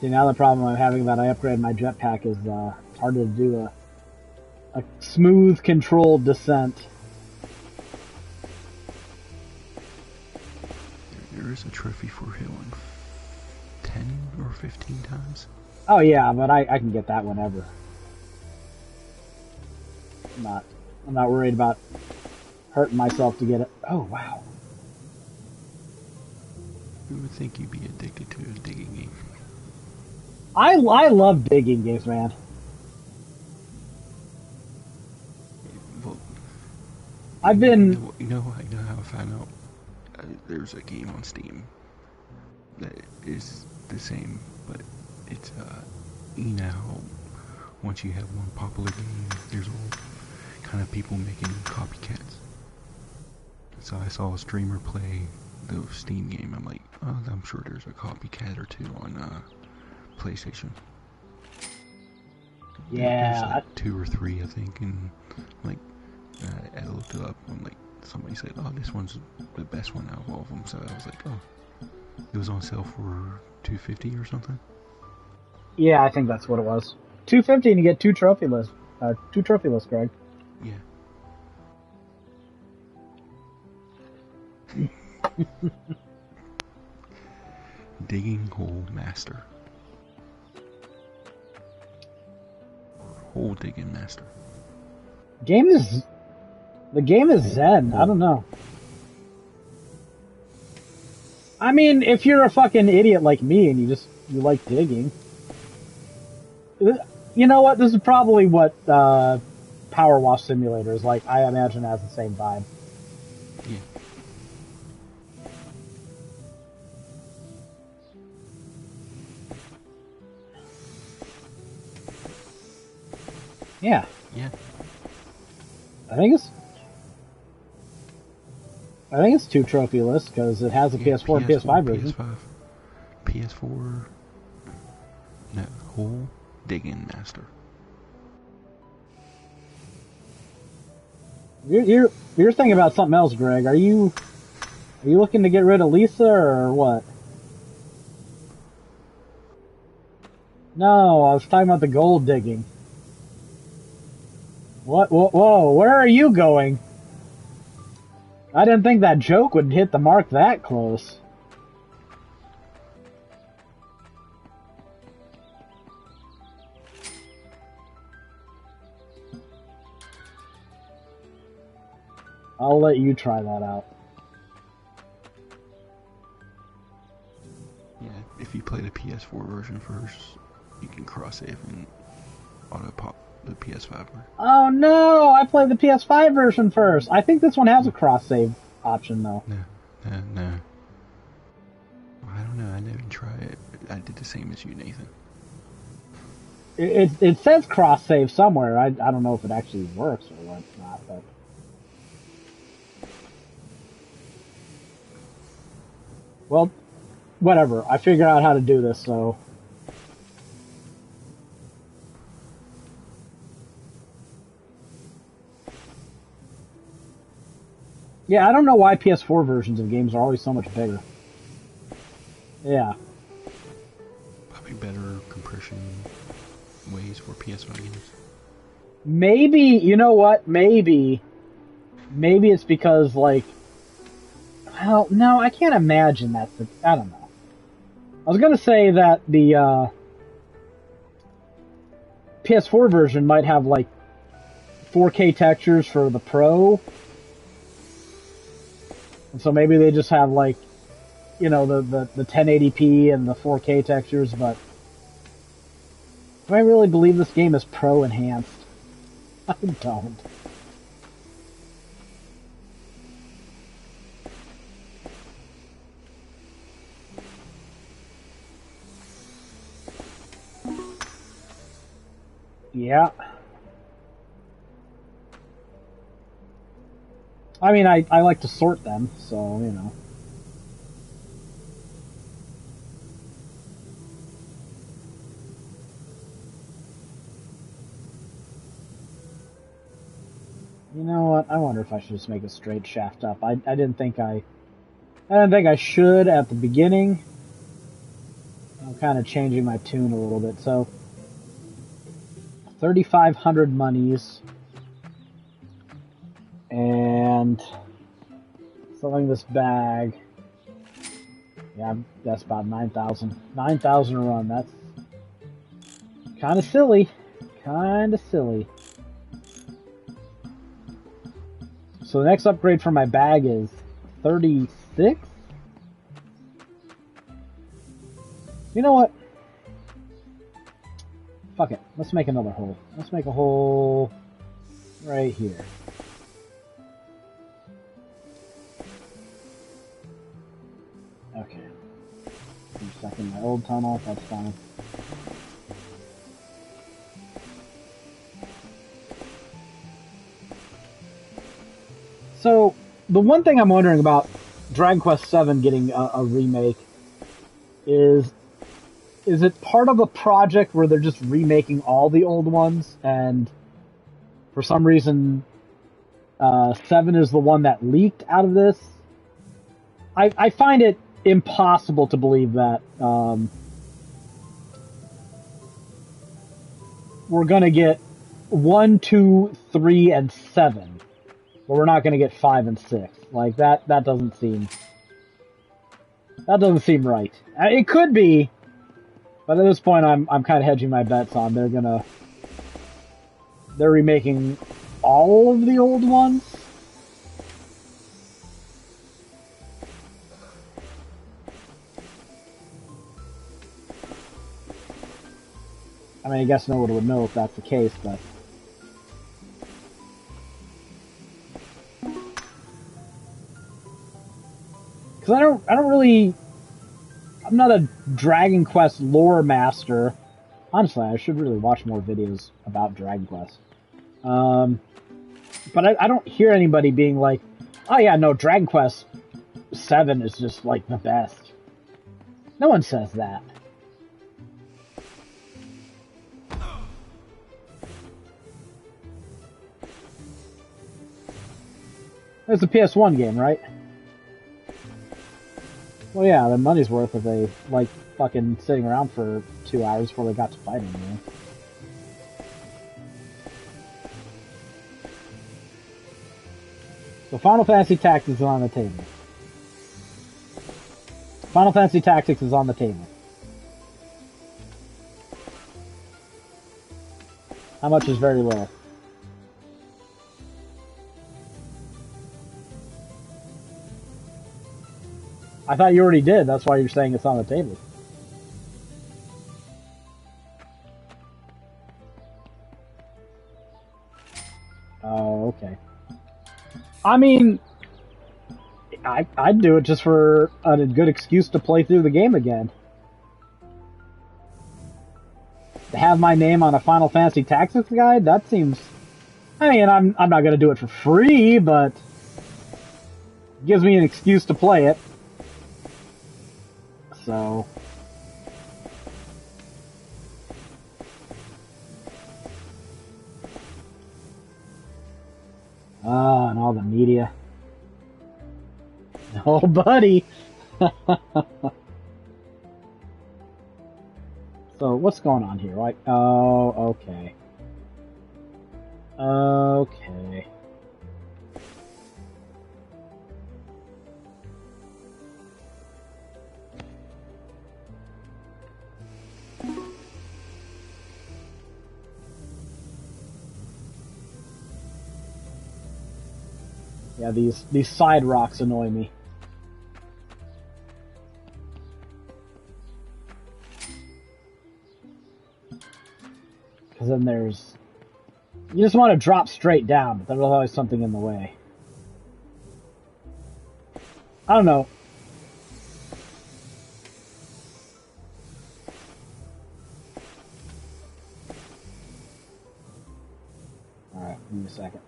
See, now the problem I'm having that I upgraded my jetpack is it's hard to do a smooth, controlled descent. There is a trophy for healing 10 or 15 times. Oh yeah, but I can get that whenever. I'm not worried about hurting myself to get it. Oh wow. Who would think you'd be addicted to a digging game? I love digging games, man. Well, I've been... You know how I found out? There's a game on Steam that is the same, but it's, you know how once you have one popular game, there's all kind of people making copycats. So I saw a streamer play the Steam game. I'm like, oh, I'm sure there's a copycat or two on PlayStation. Yeah. There's like 2 or 3, I think, and like I looked it up. I'm like, somebody said, oh, this one's the best one out of all of them. So I was like, oh, it was on sale for $250 or something. Yeah, I think that's what it was. $250 and you get 2 trophy lists. 2 trophy lists, Greg. Yeah. Digging Hole Master. Or Hole Digging Master. The game is zen. I don't know. I mean, if you're a fucking idiot like me and you like digging, you know what? This is probably what Power Wash Simulator is like. I imagine it has the same vibe. Yeah. Yeah. Yeah. I think it's 2 trophy lists because it has a PS4 and PS5 version. PS4. No, Hole Digging Master. You're thinking about something else, Greg. Are you looking to get rid of Lisa or what? No, I was talking about the gold digging. What? Whoa, where are you going? I didn't think that joke would hit the mark that close. I'll let you try that out. Yeah, if you play the PS4 version first, you can cross-save and auto-pop the PS5 version. Oh no, I played the PS5 version first. I think this one has a cross-save option though. No. Well, I don't know, I didn't try it. I did the same as you, Nathan. It says cross-save somewhere. I don't know if it actually works or whatnot, but... Well, whatever. I figured out how to do this, so... Yeah, I don't know why PS4 versions of games are always so much bigger. Yeah. Probably better compression ways for PS5 games. Maybe, you know what? Maybe it's because, like... Well, no, I can't imagine that's the... I don't know. I was gonna say that the, PS4 version might have, like, 4K textures for the Pro. And so maybe they just have, like, you know, the 1080p and the 4K textures, but... Do I really believe this game is Pro enhanced? I don't. Yeah. I mean, I like to sort them, so, you know. You know what? I wonder if I should just make a straight shaft up. I didn't think I should at the beginning. I'm kind of changing my tune a little bit. So 3,500 monies and selling this bag. Yeah, that's about 9,000. 9,000 a run. That's kind of silly. Kind of silly. So the next upgrade for my bag is 36? You know what? Fuck it. Let's make another hole. Let's make a hole right here. old tunnel. That's fine. So, the one thing I'm wondering about Dragon Quest VII getting a remake is it part of a project where they're just remaking all the old ones, and for some reason, 7 is the one that leaked out of this? I find it impossible to believe that we're going to get 1, 2, 3, and 7, but we're not going to get 5 and 6. Like, that doesn't seem right. It could be, but at this point I'm kind of hedging my bets on they're remaking all of the old ones. I mean, I guess no one would know if that's the case, but because I don't really, I'm not a Dragon Quest lore master. Honestly, I should really watch more videos about Dragon Quest. But I don't hear anybody being like, oh yeah, no, Dragon Quest 7 is just like the best. No one says that. It's a PS1 game, right? Well, yeah, the money's worth if they like fucking sitting around for 2 hours before they got to fighting. You know? So Final Fantasy Tactics is on the table. Final Fantasy Tactics is on the table. How much is very little? I thought you already did. That's why you're saying it's on the table. Oh, okay. I mean, I'd do it just for a good excuse to play through the game again. To have my name on a Final Fantasy Tactics guide, that seems... I mean, I'm not going to do it for free, but... it gives me an excuse to play it. So... and all the media. Oh, buddy! So, what's going on here? Like, oh, okay. Okay. Yeah, these side rocks annoy me. Because then there's... you just want to drop straight down, but there's always something in the way. I don't know. Alright, give me a second.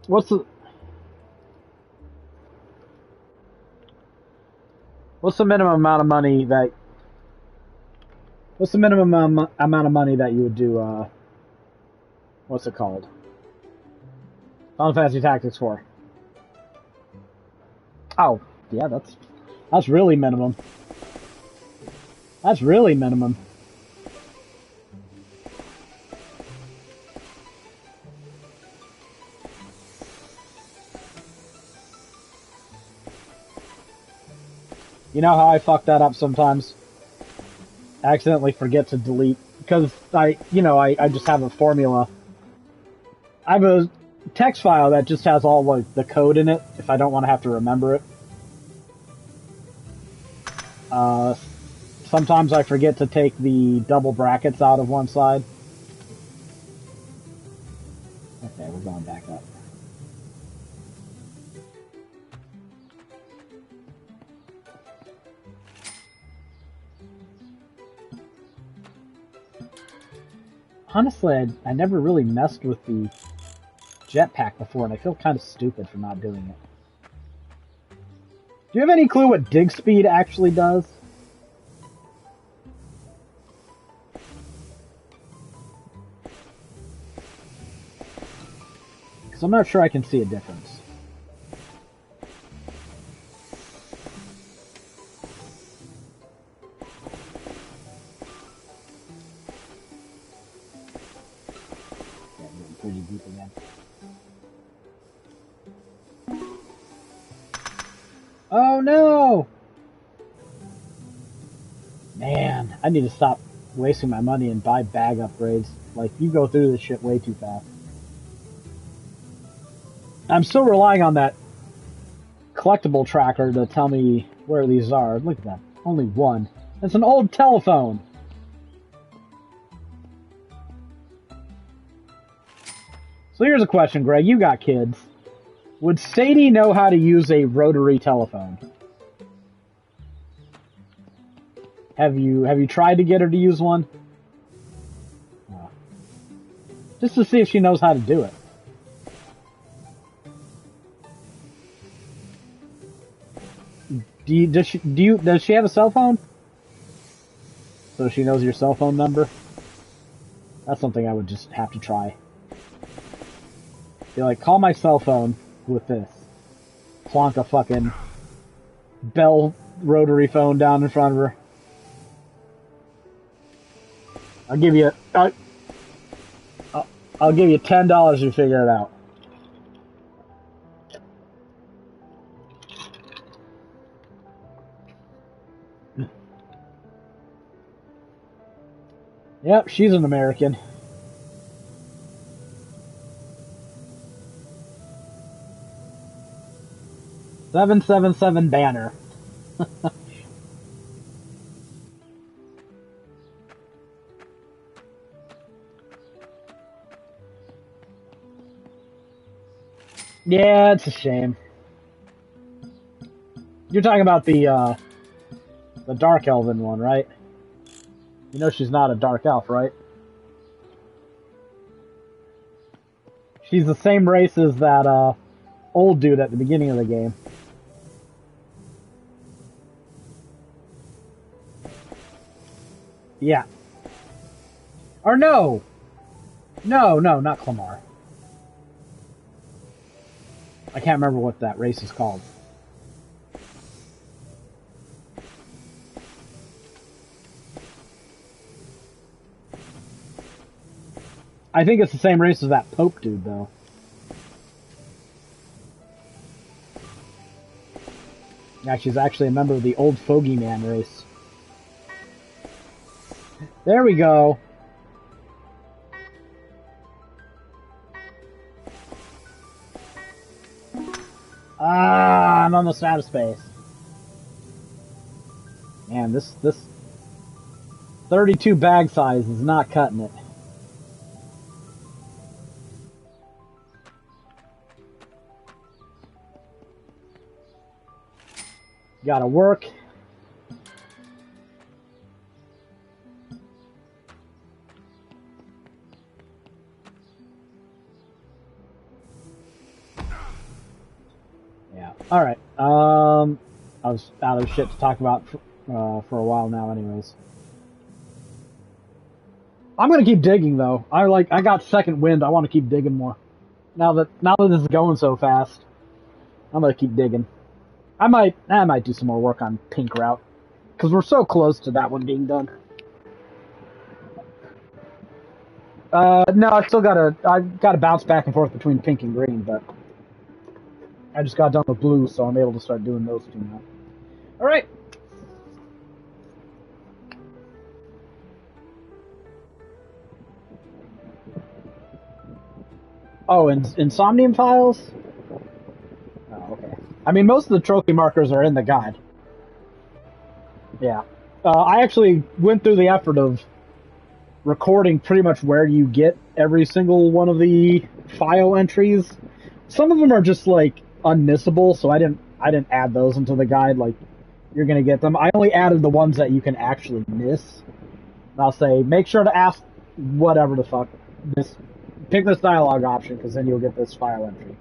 What's the minimum amount of money that... what's the minimum amount of money that you would do, what's it called? Final Fantasy Tactics 4. Oh, yeah, that's really minimum. That's really minimum. You know how I fuck that up sometimes? I accidentally forget to delete, because I just have a formula. I have a text file that just has all like the code in it, if I don't want to have to remember it. Sometimes I forget to take the double brackets out of one side. Okay, we're going back up. honestly, I never really messed with the jetpack before, and I feel kind of stupid for not doing it. Do you have any clue what dig speed actually does? Because I'm not sure I can see a difference. Pretty deep again. Oh no! Man, I need to stop wasting my money and buy bag upgrades. Like, you go through this shit way too fast. I'm still relying on that collectible tracker to tell me where these are. Look at that. Only one. It's an old telephone! So here's a question, Greg. You got kids. Would Sadie know how to use a rotary telephone? Have you tried to get her to use one? No. Just to see if she knows how to do it. Does she have a cell phone? So she knows your cell phone number? That's something I would just have to try. Be like, call my cell phone with this. Plonk a fucking Bell rotary phone down in front of her. I'll give you I'll give you $10 to figure it out. Yep, she's an American. 777 banner. Yeah, it's a shame. You're talking about the Dark Elven one, right? You know she's not a Dark Elf, right? She's the same race as that old dude at the beginning of the game. Yeah. Or no! No, not Clamar. I can't remember what that race is called. I think it's the same race as that Pope dude, though. Yeah, she's actually a member of the Old Fogey Man race. There we go. Ah, I'm almost out of space. Man, this 32 bag size is not cutting it. Gotta work. Yeah. All right. I was out of shit to talk about for a while now, anyways. I'm gonna keep digging though. I got second wind. I want to keep digging more. Now that this is going so fast, I'm gonna keep digging. I might do some more work on Pink Route because we're so close to that one being done. No, I gotta bounce back and forth between Pink and Green, but I just got done with Blue, so I'm able to start doing those two now. All right. Oh, and Insomnium files? Oh, okay. I mean, most of the trophy markers are in the guide. Yeah. I actually went through the effort of recording pretty much where you get every single one of the file entries. Some of them are just, like, unmissable, so I didn't add those into the guide, like, you're gonna get them. I only added the ones that you can actually miss. And I'll say, make sure to ask whatever the fuck. Just pick this dialogue option, because then you'll get this file entry.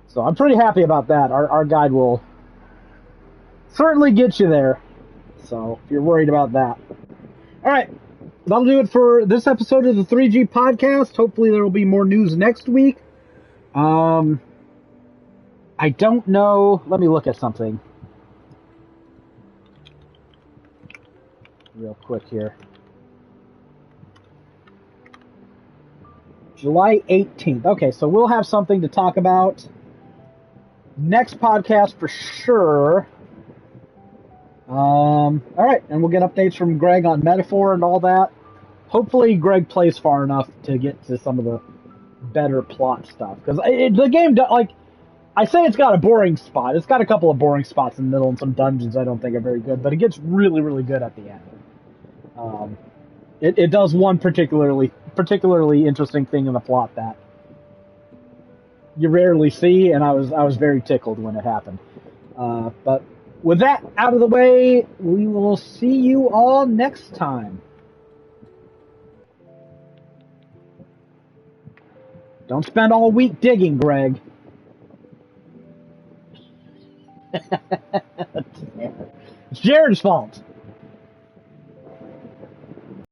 So I'm pretty happy about that. Our guide will certainly get you there. So if you're worried about that. Alright, that'll do it for this episode of the 3G podcast. Hopefully there will be more news next week. I don't know. Let me look at something real quick here. July 18th. Okay, so we'll have something to talk about next podcast for sure. Alright, and we'll get updates from Greg on Metaphor and all that. Hopefully Greg plays far enough to get to some of the better plot stuff. Because the game, like, I say it's got a boring spot. It's got a couple of boring spots in the middle and some dungeons I don't think are very good, but it gets really, really good at the end. It does one particularly interesting thing in the plot that you rarely see, and I was very tickled when it happened. But with that out of the way, we will see you all next time. Don't spend all week digging, Greg. It's Jared's fault.